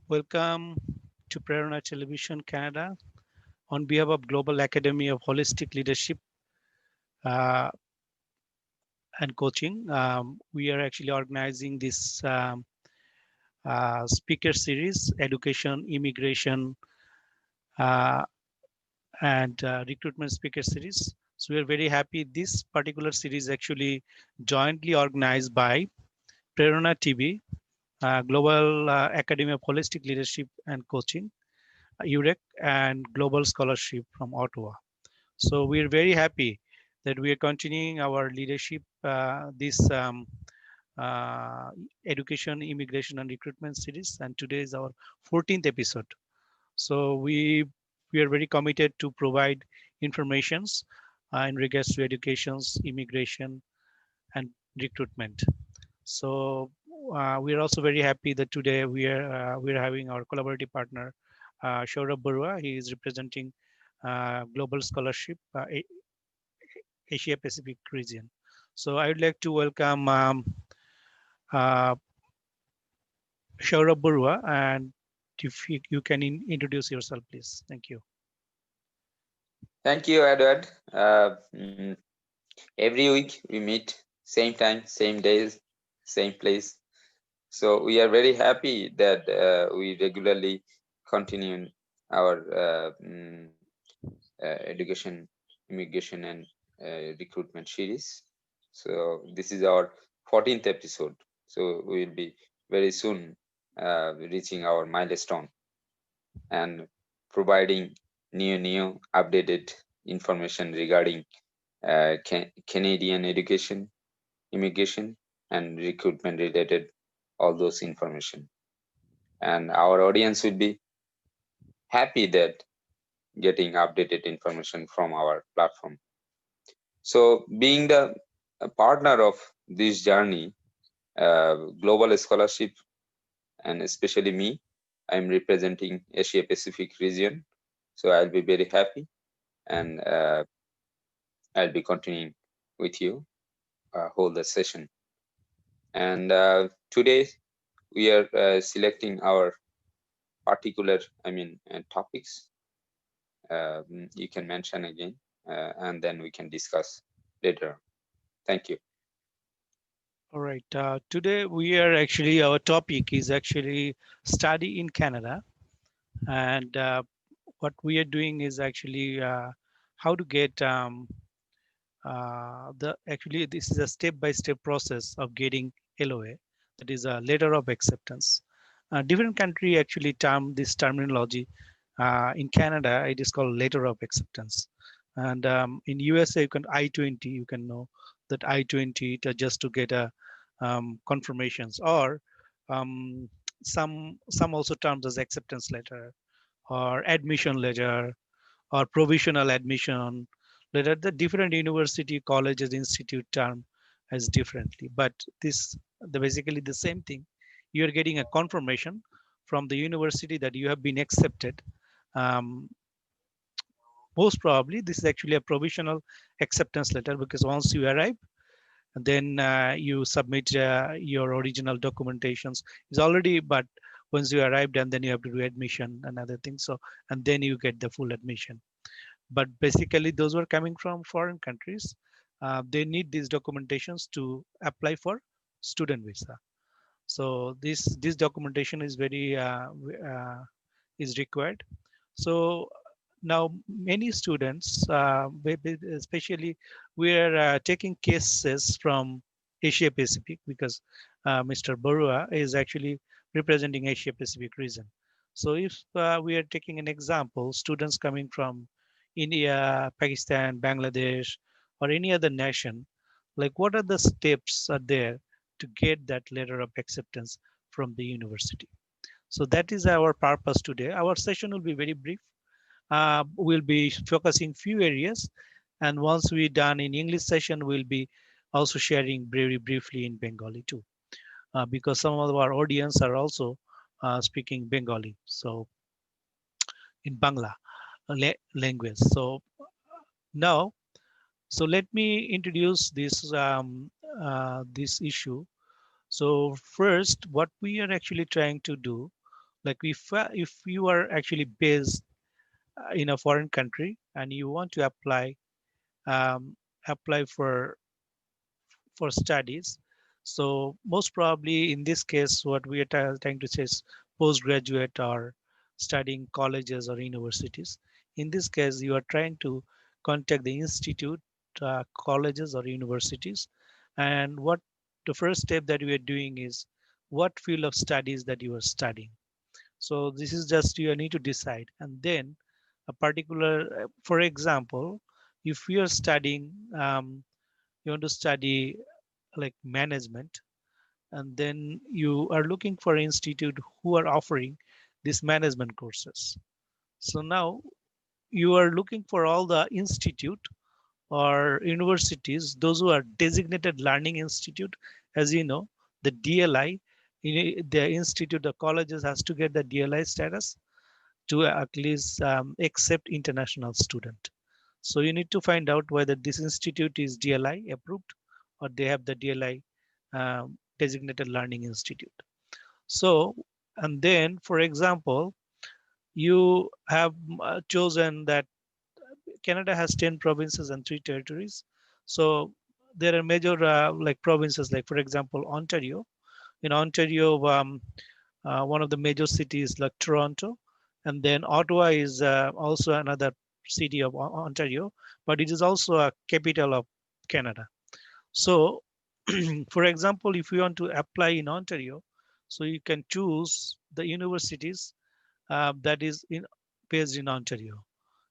Welcome to Prerona Television Canada. On behalf of Global Academy of Holistic Leadership uh, and Coaching, we are actually organizing this speaker series, Education, Immigration, uh, and Recruitment Speaker Series. So we are very happy. This particular series actually jointly organized by Prerona TV, Global Academy of Holistic Leadership and Coaching, UIREC, and Global Scholarship from Ottawa. So we are very happy that we are continuing our leadership, this uh, education, immigration, and recruitment series. And today is our 14th episode. So we are very committed to provide informations in regards to educations, immigration, and recruitment. So we are also very happy that today we are having our collaborative partner, Saurabh Barua. He is representing Global Scholarship Asia Pacific region. So I would like to welcome uh, Saurabh Barua, and if you can introduce yourself, please. Thank you. Thank you, Edward. Every week we meet, same time, same days, same place. So we are very happy that we regularly continue our education, immigration, and recruitment series. So this is our 14th episode. So we will be very soon reaching our milestone and providing new updated information regarding Canadian education, immigration, and recruitment related all those information. And our audience will be happy that getting updated information from our platform. So being the a partner of this journey, global scholarship, and especially me, I'm representing Asia Pacific region. So I'll be very happy and I'll be continuing with you hold the session. And today we are selecting our particular, topics. You can mention again, and then we can discuss later. Thank you. All right. Today we are actually our topic is actually study in Canada, and what we are doing is actually how to get the actually this is a step-by-step process of getting LOA, that is a letter of acceptance. Different country actually term this terminology. In Canada, it is called letter of acceptance, and in USA, you can I-20. You can know that I-20 just to get a confirmations, or um, some also terms as acceptance letter or admission letter or provisional admission letter. The different university, colleges, institute term as differently, but this the basically the same thing. You are getting a confirmation from the university that you have been accepted. Um, Most probably, this is actually a provisional acceptance letter, because once you arrive, then you submit your original documentations. It's already, but once you arrived, and then you have to do admission and other things. So, and then you get the full admission. But basically, those who are coming from foreign countries, they need these documentations to apply for student visa. So this documentation is very is required. So now many students, especially we are taking cases from Asia Pacific, because Mr. Barua is actually representing Asia Pacific region. So if we are taking an example, students coming from India, Pakistan, Bangladesh, or any other nation, like what are the steps are there to get that letter of acceptance from the university? So that is our purpose today. Our session will be very brief. We'll be focusing few areas, and once we're done in English session, we'll be also sharing very briefly in Bengali too, because some of our audience are also speaking Bengali, so in Bangla language. So now, so let me introduce this issue. So first, what we are actually trying to do, Like if you are actually based in a foreign country and you want to um, apply for studies. So most probably in this case, what we are trying to say is postgraduate or studying colleges or universities. In this case, you are trying to contact the institute, colleges or universities. And what the first step that we are doing is what field of studies that you are studying. So this is just you need to decide. And then a particular, for example, if you are studying, you want to study like management, and then you are looking for institute who are offering these management courses. So now you are looking for all the institute or universities, those who are designated learning institute. As you know, the DLI, the institute, the colleges has to get the DLI status to at least accept international student. So you need to find out whether this institute is DLI approved or they have the DLI designated learning institute. So, and then, for example, you have chosen that Canada has 10 provinces and 3 territories. So there are major like provinces, like for example, Ontario. In Ontario, one of the major cities like Toronto, and then Ottawa is also another city of Ontario, but it is also a capital of Canada. So, for example, if you want to apply in Ontario, so you can choose the universities that is based in Ontario,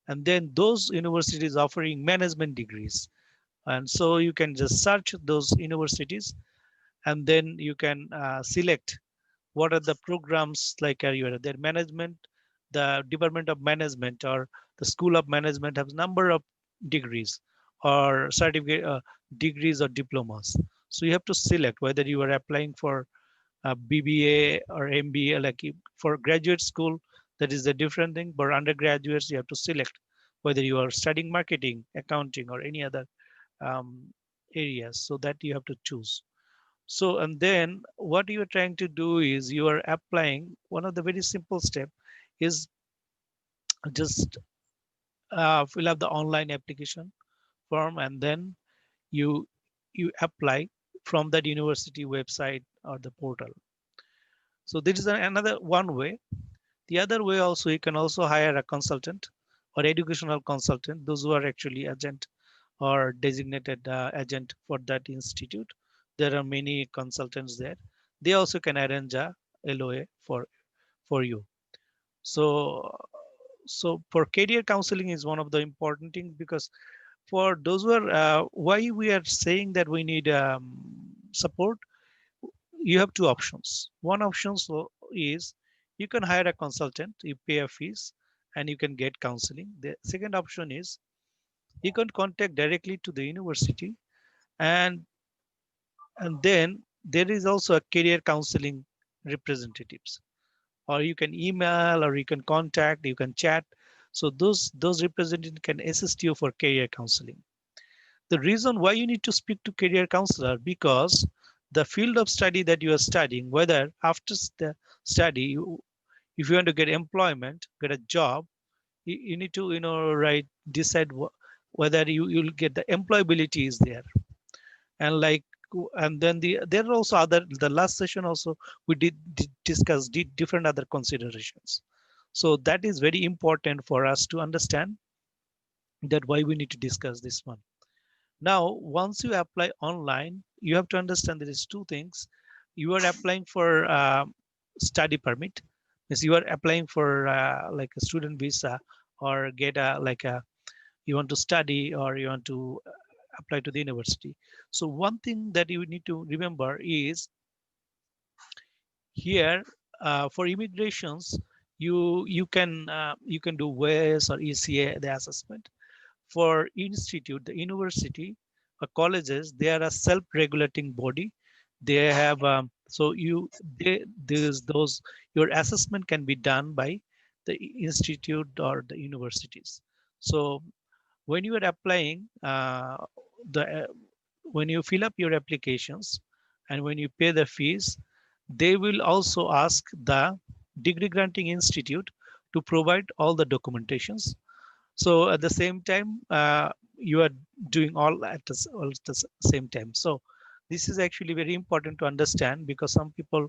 and then those universities offering management degrees, and so you can just search those universities, and then you can select what are the programs like their management, the department of management or the school of management has number of degrees or certificate degrees or diplomas. So you have to select whether you are applying for a BBA or MBA. Like for graduate school, that is a different thing. But undergraduates, you have to select whether you are studying marketing, accounting, or any other um, areas. So that you have to choose. So, and then what you are trying to do is you are applying. One of the very simple step is just fill up the online application form, and then you you apply from that university website or the portal. So this is another one way. The other way also, you can also hire a consultant or educational consultant, those who are actually agent or designated agent for that institute. There are many consultants there. They also can arrange a LOA for you. So so for career counseling is one of the important things, because for those who are why we are saying that we need support, you have two options. One option is you can hire a consultant, you pay a fees, and you can get counseling. The second option is you can contact directly to the university, and then there is also a career counseling representatives, or you can email, or you can contact, you can chat. So those representatives can assist you for career counseling. The reason why you need to speak to career counselor, because the field of study that you are studying, whether after the study if you want to get employment, get a job, you need to right, decide whether you'll get the employability is there. And like, and then there are also other, the last session also we did discuss different other considerations. So that is very important for us to understand, that why we need to discuss this one. Now, once you apply online, you have to understand there is two things. You are applying for study permit, means you are applying for like a student visa, or get a like a, you want to study or you want to apply to the university. So one thing that you need to remember is here for immigrations, you can do WES or ECA the assessment. For institute, the university or colleges, they are a self-regulating body. They have so you there's those, your assessment can be done by the institute or the universities. So when you are applying the when you fill up your applications and when you pay the fees, they will also ask the degree granting institute to provide all the documentations. So at the same time, you are doing all at the same time. So this is actually very important to understand, because some people,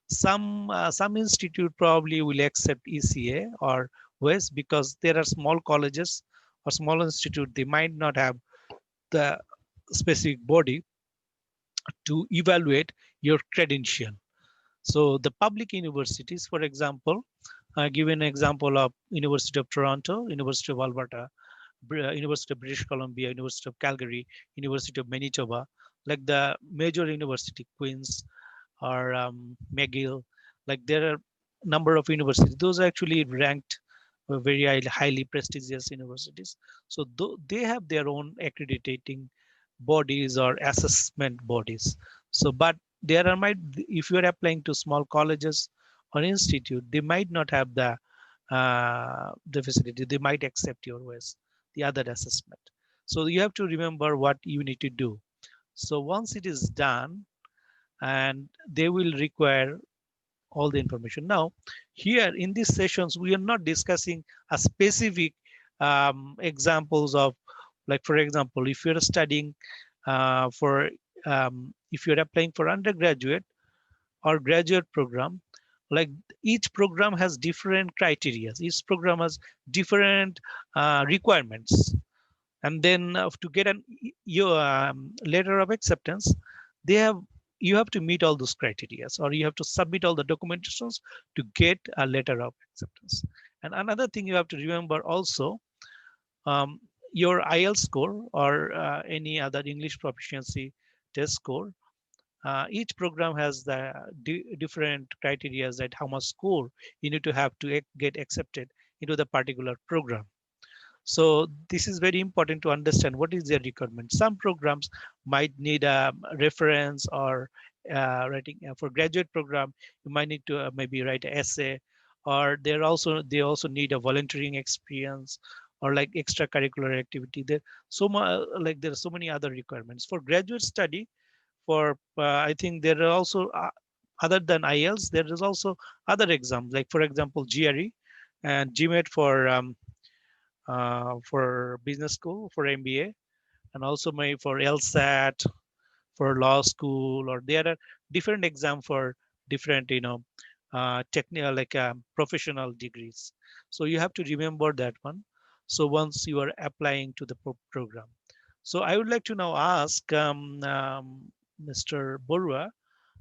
some institute probably will accept ECA or WES because there are small colleges or small institute. They might not have the specific body to evaluate your credential. So the public universities, for example, give an example of University of Toronto, University of Alberta, University of British Columbia, University of Calgary, University of Manitoba, like the major university, Queens or McGill, like there are number of universities. Those are actually ranked very highly prestigious universities. So they have their own accrediting bodies or assessment bodies. So, but there are might, if you are applying to small colleges or institute, they might not have the facility. They might accept your ways, the other assessment. So you have to remember what you need to do. So once it is done, and they will require all the information. Now, here in these sessions, we are not discussing a specific examples of, like, for example, if you're studying for, if you're applying for undergraduate or graduate program, like each program has different criteria. Each program has different requirements, and then to get an your letter of acceptance, they have, you have to meet all those criteria, or you have to submit all the documentations to get a letter of acceptance. And another thing you have to remember also, um, your IELTS score or any other English proficiency test score. Each program has the different criteria that how much score you need to have to get accepted into the particular program. So this is very important to understand what is their requirement. Some programs might need a reference or writing for graduate program. You might need to maybe write an essay, or they also need a volunteering experience or like extracurricular activity. There so much, like there are so many other requirements for graduate study. For I think there are also other than IELTS, there is also other exams, like for example GRE and GMAT for business school, for MBA, and also maybe for LSAT, for law school, or there are different exam for different, technical, like professional degrees. So you have to remember that one. So once you are applying to the program. So I would like to now ask Mr. Borua,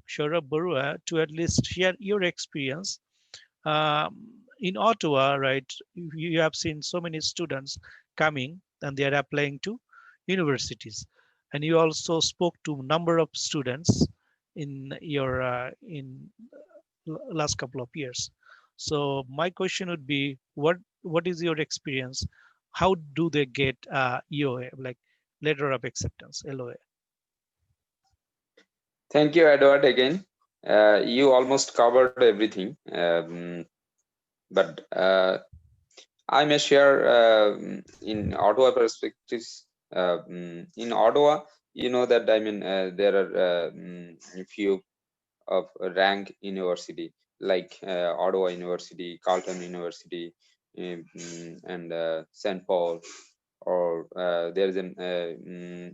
Shaurabh Borua, to at least share your experience in Ottawa, right? You have seen so many students coming and they are applying to universities, and you also spoke to number of students in your in last couple of years. So my question would be, what is your experience? How do they get EOA, like letter of acceptance, LOA? Thank you, Edward, again. You almost covered everything, but I may share in Ottawa perspectives. In Ottawa, you know that there are a few of rank university like Ottawa University, Carleton University, and St. Paul, or there is an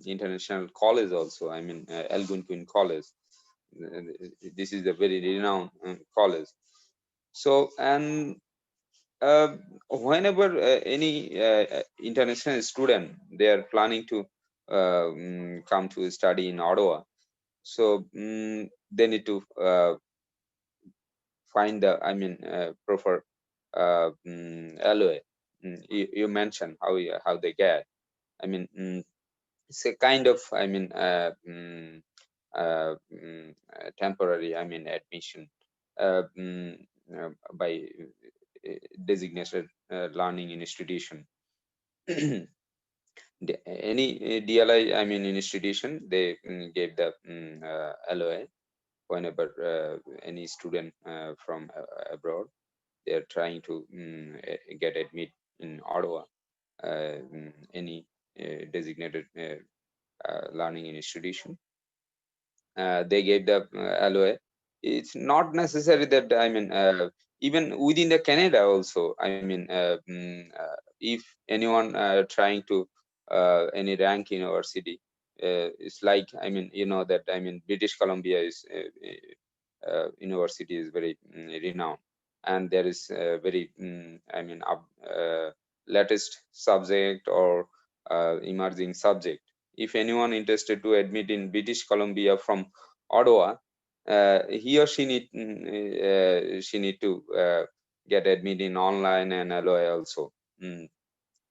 international college also. Algonquin College. Uh, this is a very renowned college. So, and uh, whenever any international student they are planning to come to study in Ottawa, so they need to find the prefer LOA. You mentioned how they get. It's a kind of temporary admission by designated learning institution. Any DLI institution, they gave the LOA whenever any student from abroad they are trying to get admit in Ottawa, any designated learning institution. They gave the LOA. It's not necessary that even within the Canada also. I mean, if anyone trying to any rank university, it's like, I mean, you know that, I mean, British Columbia is university is very renowned, and there is a very I mean latest subject or emerging subject. If anyone interested to admit in British Columbia from Ottawa, he or she need to get admit in online and LOA also.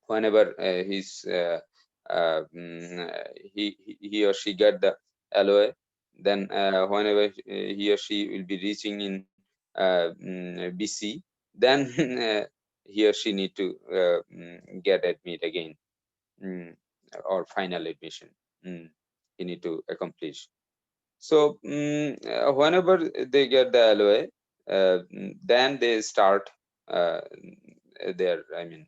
Whenever he or she get the LOA, then whenever he or she will be reaching in BC, then he or she need to get admit again, mm, or final admission. mm, he need to accomplish. So whenever they get the LOA, then they start their, I mean,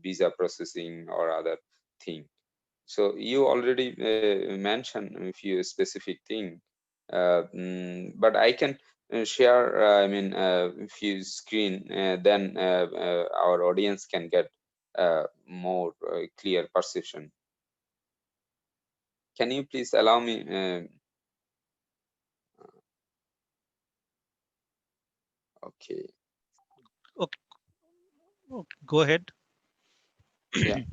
visa processing or other thing. So you already mentioned a few specific thing, but I can share, I mean, a few screen, then our audience can get more clear perception. Can you please allow me? Okay. Okay, okay, go ahead. Yeah.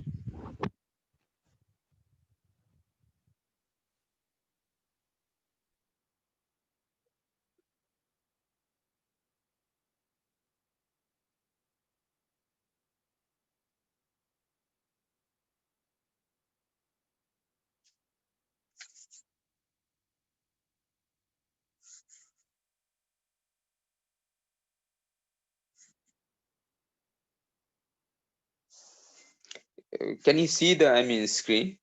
Can you see the, I mean, screen?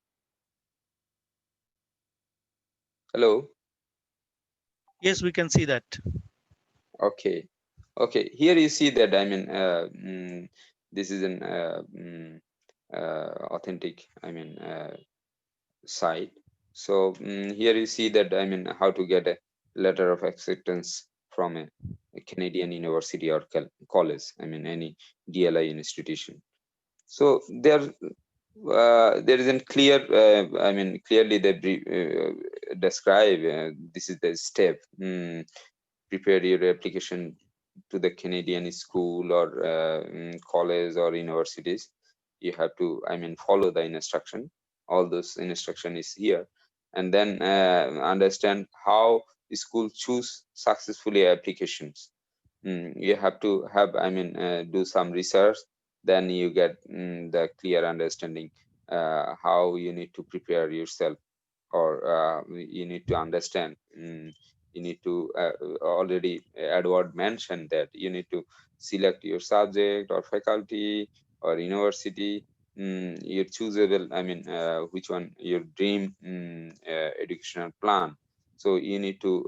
Hello. Yes, we can see that. Okay. Okay. Here you see that, I mean, this is an authentic, I mean, site. So here you see that, I mean, how to get a letter of acceptance from a Canadian university or college. I mean, any DLI institution. So there isn't clear. I mean, clearly they describe this is the step. Prepare your application to the Canadian school or college or universities. You have to, I mean, follow the instruction. All those instruction is here, and then understand how school choose successfully applications. You have to have, I mean, do some research, then you get the clear understanding how you need to prepare yourself, or you need to understand. You need to already Edward mentioned that you need to select your subject or faculty or university, your choosable, I mean, which one your dream educational plan. So you need to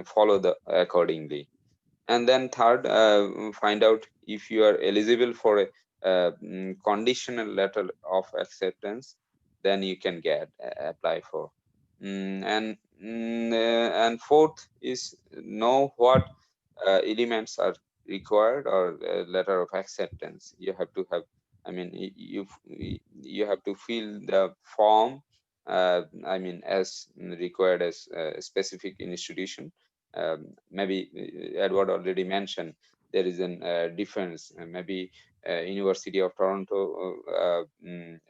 follow the accordingly. And then third, find out if you are eligible for a conditional letter of acceptance, then you can get apply for. And fourth is know what elements are required, or letter of acceptance. You have to have, I mean, you have to fill the form, I mean, as required as a specific institution. Maybe Edward already mentioned there is an difference. Maybe University of Toronto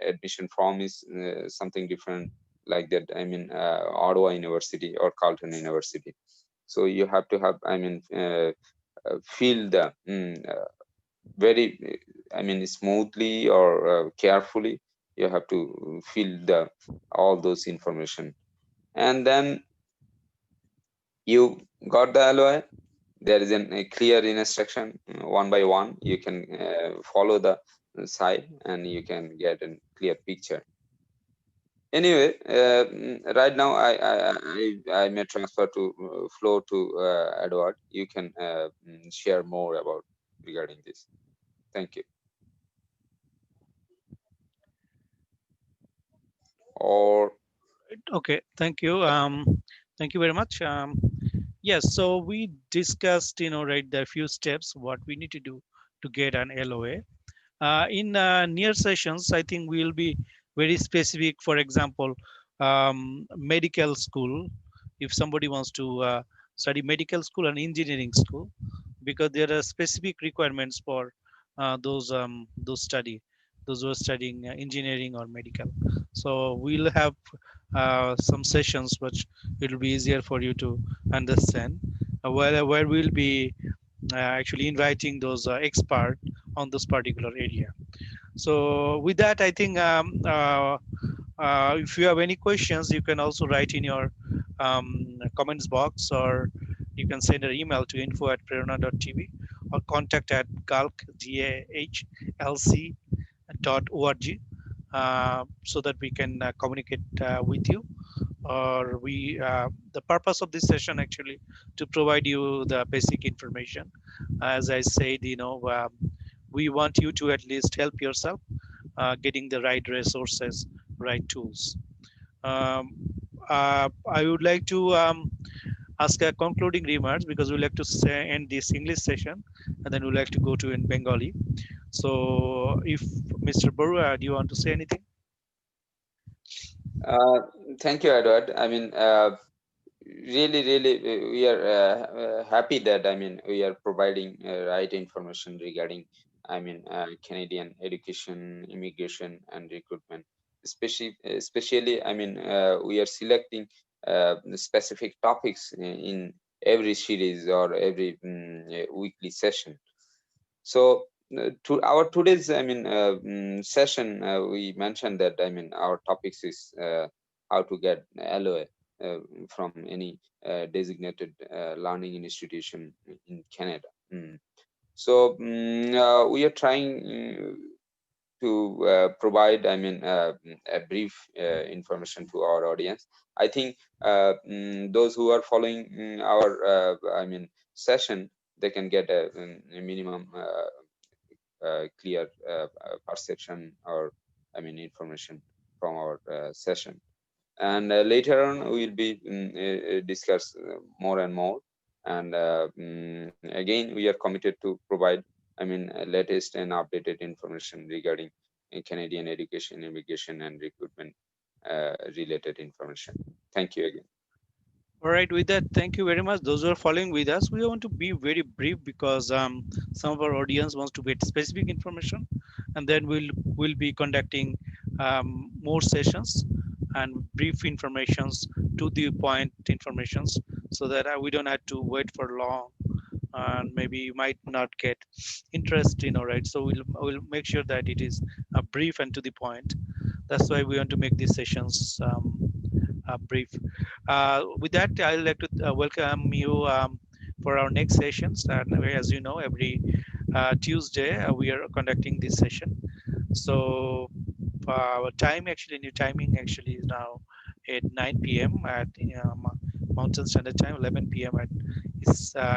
admission form is something different, like that. I mean, Ottawa University or Carleton University. So you have to have, I mean, feel the very, I mean, smoothly or carefully. You have to fill the all those information, and then you got the LOI. There is a clear instruction, one by one. You can follow the site and you can get a clear picture. Anyway, right now I may transfer to flow to Edward. You can share more about regarding this. Thank you. Or Okay, thank you. Thank you very much. Yes, so we discussed, right, the few steps what we need to do to get an LOA. In near sessions, I think we'll be very specific. For example, medical school. If somebody wants to study medical school and engineering school, because there are specific requirements for those study, those who are studying engineering or medical. So we'll have some sessions which it will be easier for you to understand, where we'll be actually inviting those expert on this particular area. So with that, I think if you have any questions, you can also write in your comments box, or you can send an email to info@prerona.tv, or contact at galc.org, so that we can communicate with you. Or the purpose of this session actually to provide you the basic information. As I said, we want you to at least help yourself getting the right resources, right tools. Um, I would like to ask a concluding remarks, because we like to say, end this English session, and then we like to go to in Bengali. So, if Mr. Barua, do you want to say anything? Uh, Thank you, Edward. I mean, really, we are happy that, I mean, we are providing right information regarding, I mean, Canadian education, immigration, and recruitment. Especially, I mean, we are selecting specific topics in every series or every weekly session. So to our today's, I mean, session, we mentioned that, I mean, our topics is how to get LOA from any designated learning institution in Canada. So we are trying to provide, I mean, a brief information to our audience. I think those who are following our, I mean, session, they can get a minimum clear perception, or, I mean, information from our session. And later on, we will be discuss more and more. And again, we are committed to provide, I mean, latest and updated information regarding Canadian education, immigration, and recruitment related information. Thank you again. All right, with that, thank you very much. Those who are following with us, we want to be very brief, because some of our audience wants to get specific information, and then we'll be conducting more sessions and brief informations, to the point informations, so that we don't have to wait for long, and maybe you might not get interest, right? So we'll make sure that it is brief and to the point. That's why we want to make these sessions brief. With that, I'd like to welcome you for our next sessions. And as you know, every Tuesday we are conducting this session. So our time actually, new timing actually is now at 9 p.m. at Mountain Standard Time, 11 p.m. at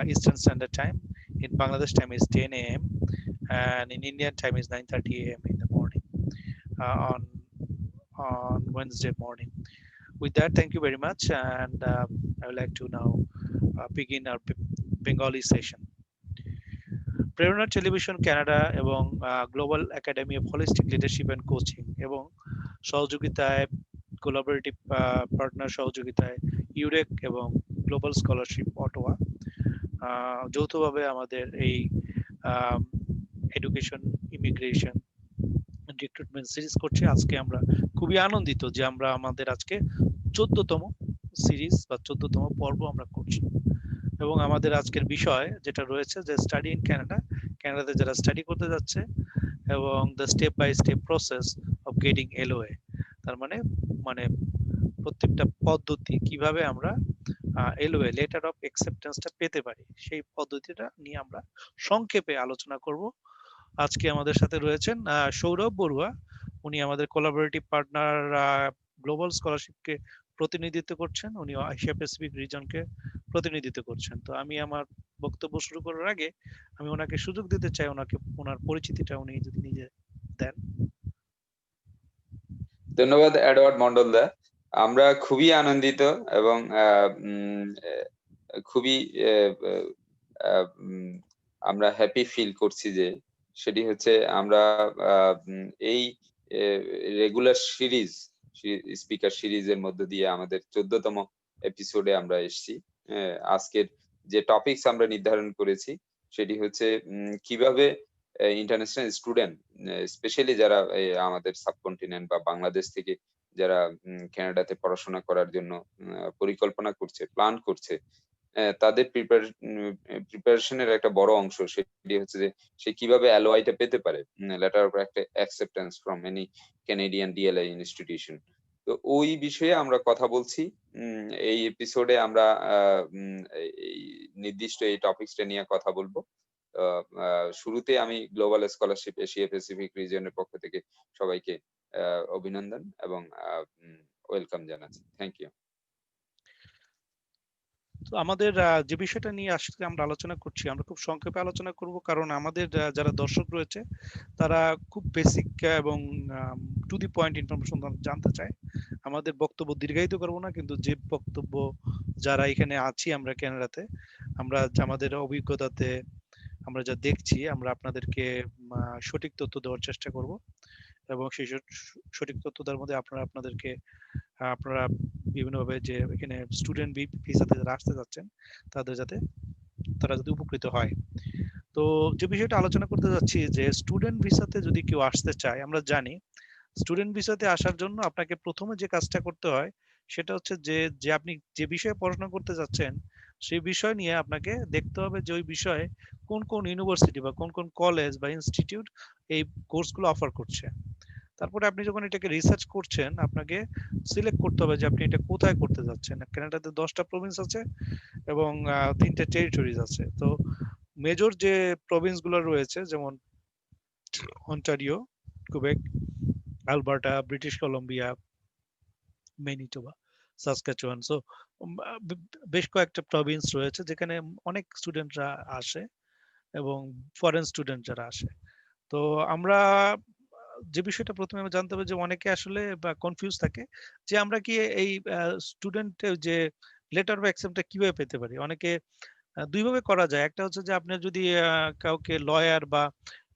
Eastern Standard Time. In Bangladesh time is 10 a.m. and in Indian time is 9:30 a.m. in the morning, on Wednesday morning. With that, thank you very much, and I would like to now begin our Bengali session. প্রেরণা television Canada এবং global academy of holistic leadership and coaching এবং সহযোগিতায়, collaborative partner সহযোগিতায়, ইউরেক এবং global scholarship Ottawa যৌথভাবে আমাদের এই education, immigration, recruitment series করছি। আজকে আমরা খুবই আনন্দিত যে আমরা আমাদের আজকে 14তম সিরিজ বা 14তম পর্ব আমরা করছি। এবং আমাদের আজকের বিষয় যেটা রয়েছে, যে স্টাডি ইন কানাডা, কানাডাতে যারা স্টাডি করতে যাচ্ছে, এবং the step by step process of getting LOA. তার মানে মানে প্রত্যেকটা পদ্ধতি কিভাবে আমরা এলওএ, লেটার অফ অ্যাকসেপ্টেন্সটা পেতে পারি, সেই পদ্ধতিটা নিয়ে আমরা সংক্ষেপে আলোচনা করব। আজকে আমাদের সাথে রয়েছেন সৌরভ বড়ুয়া। উনি আমাদের কোলাবোরেটিভ পার্টনার গ্লোবাল স্কলারশিপকে প্রতিনিধিত্ব করছেন। উনি এশিয়া প্যাসিফিক রিজনকে প্রতিনিধিত্ব করছেন। তো আমি আমার বক্তব্য শুরু করার আগে আমি ওনাকে সুযোগ দিতে চাই, ওনাকে ওনার পরিচিতিটা উনি যদি নিজে দেন। ধন্যবাদ এডওয়ার্ড মন্ডল দা। আমরা খুবই আনন্দিত এবং খুবই আমরা হ্যাপি ফিল করছি যে সেটি হচ্ছে আমরা এই রেগুলার সিরিজ স্পিকার সিরিজের মধ্য দিয়ে আমাদের ১৪তম এপিসোডে আমরা এসেছি। আজকের যে টপিকস আমরা নির্ধারণ করেছি সেটি হচ্ছে কিভাবে ইন্টারন্যাশনাল স্টুডেন্ট স্পেশালি যারা আমাদের সাবকন্টিনেন্ট বা বাংলাদেশ থেকে যারা কানাডাতে পড়াশোনা করার জন্য পরিকল্পনা করছে, প্ল্যান করছে, তাদের প্রিপারেশনের একটা বড় অংশ সেটি হচ্ছে যে সে কিভাবে LOI টা পেতে পারে, letter of acceptance from any Canadian DLI institution. তো ওই বিষয়ে আমরা কথা বলছি। এই এপিসোডে আমরা এই নির্দিষ্ট এই টপিকসটা নিয়ে কথা বলবো। শুরুতে আমি গ্লোবাল স্কলারশিপ এশিয়া প্যাসিফিক রিজিয়নের পক্ষ থেকে সবাইকে অভিনন্দন এবং ওয়েলকাম জানাচ্ছি। Thank you. তো আমাদের যে বিষয়টা নিয়ে আজকে আমরা আলোচনা করছি, আমরা খুব সংক্ষেপে আলোচনা করব, কারণ আমাদের যারা দর্শক রয়েছে তারা খুব বেসিক এবং টু দি পয়েন্ট ইনফরমেশন জানতে চায়। আমাদের বক্তব্য দীর্ঘায়িত করব না, কিন্তু যে বক্তব্য যারা এখানে আছি আমরা কানাডাতে, আমরা আমাদের অভিজ্ঞতাতে আমরা যা দেখছি আমরা আপনাদেরকে সঠিক তথ্য দেওয়ার চেষ্টা করব, এবং সেই সঠিক তথ্য দেওয়ার মধ্যে আপনারা বিভিন্নভাবে যে এখানে স্টুডেন্ট ভিসাতে যারা আসতে যাচ্ছেন তারা যাতে উপকৃত হয়। তো যে বিষয়টা আলোচনা করতে যাচ্ছি, যে স্টুডেন্ট ভিসাতে যদি কেউ আসতে চায়, আমরা জানি স্টুডেন্ট ভিসাতে আসার জন্য আপনাকে প্রথমে যে কাজটা করতে হয় সেটা হচ্ছে যে আপনি যে বিষয়ে পড়াশোনা করতে যাচ্ছেন সেই বিষয় নিয়ে আপনাকে দেখতে হবে যে ওই বিষয়ে কোন কোন ইউনিভার্সিটি বা কোন কোন কলেজ বা ইনস্টিটিউট এই কোর্সগুলো অফার করছে। তারপরে আপনি যখন এটাকে রিসার্চ করছেন আপনাকে সিলেক্ট করতে হবে যে আপনি এটা কোথায় করতে যাচ্ছেন। কানাডাতে 10টা প্রভিন্স আছে এবং 3টে টেরিটরিজ আছে। তো মেজর যে প্রভিন্স গুলো রয়েছে যেমন Ontario, কুবেক, Alberta, British Columbia, Manitoba, Saskatchewan. So বেশ কয়েকটা প্রভিন্স রয়েছে যেখানে অনেক স্টুডেন্টরা আসে এবং ফরেন স্টুডেন্ট যারা আসে। তো আমরা যে বিষয়টা প্রথমে আমরা জানতে হবে যে অনেকে আসলে বা কনফিউজ থাকে যে আমরা কি এই স্টুডেন্ট যে লেটার অফ অ্যাকসেপ্টটা কিভাবে পেতে পারি। অনেকে দুইভাবে করা যায়। একটা হচ্ছে যে আপনি যদি কাউকে লয়ার বা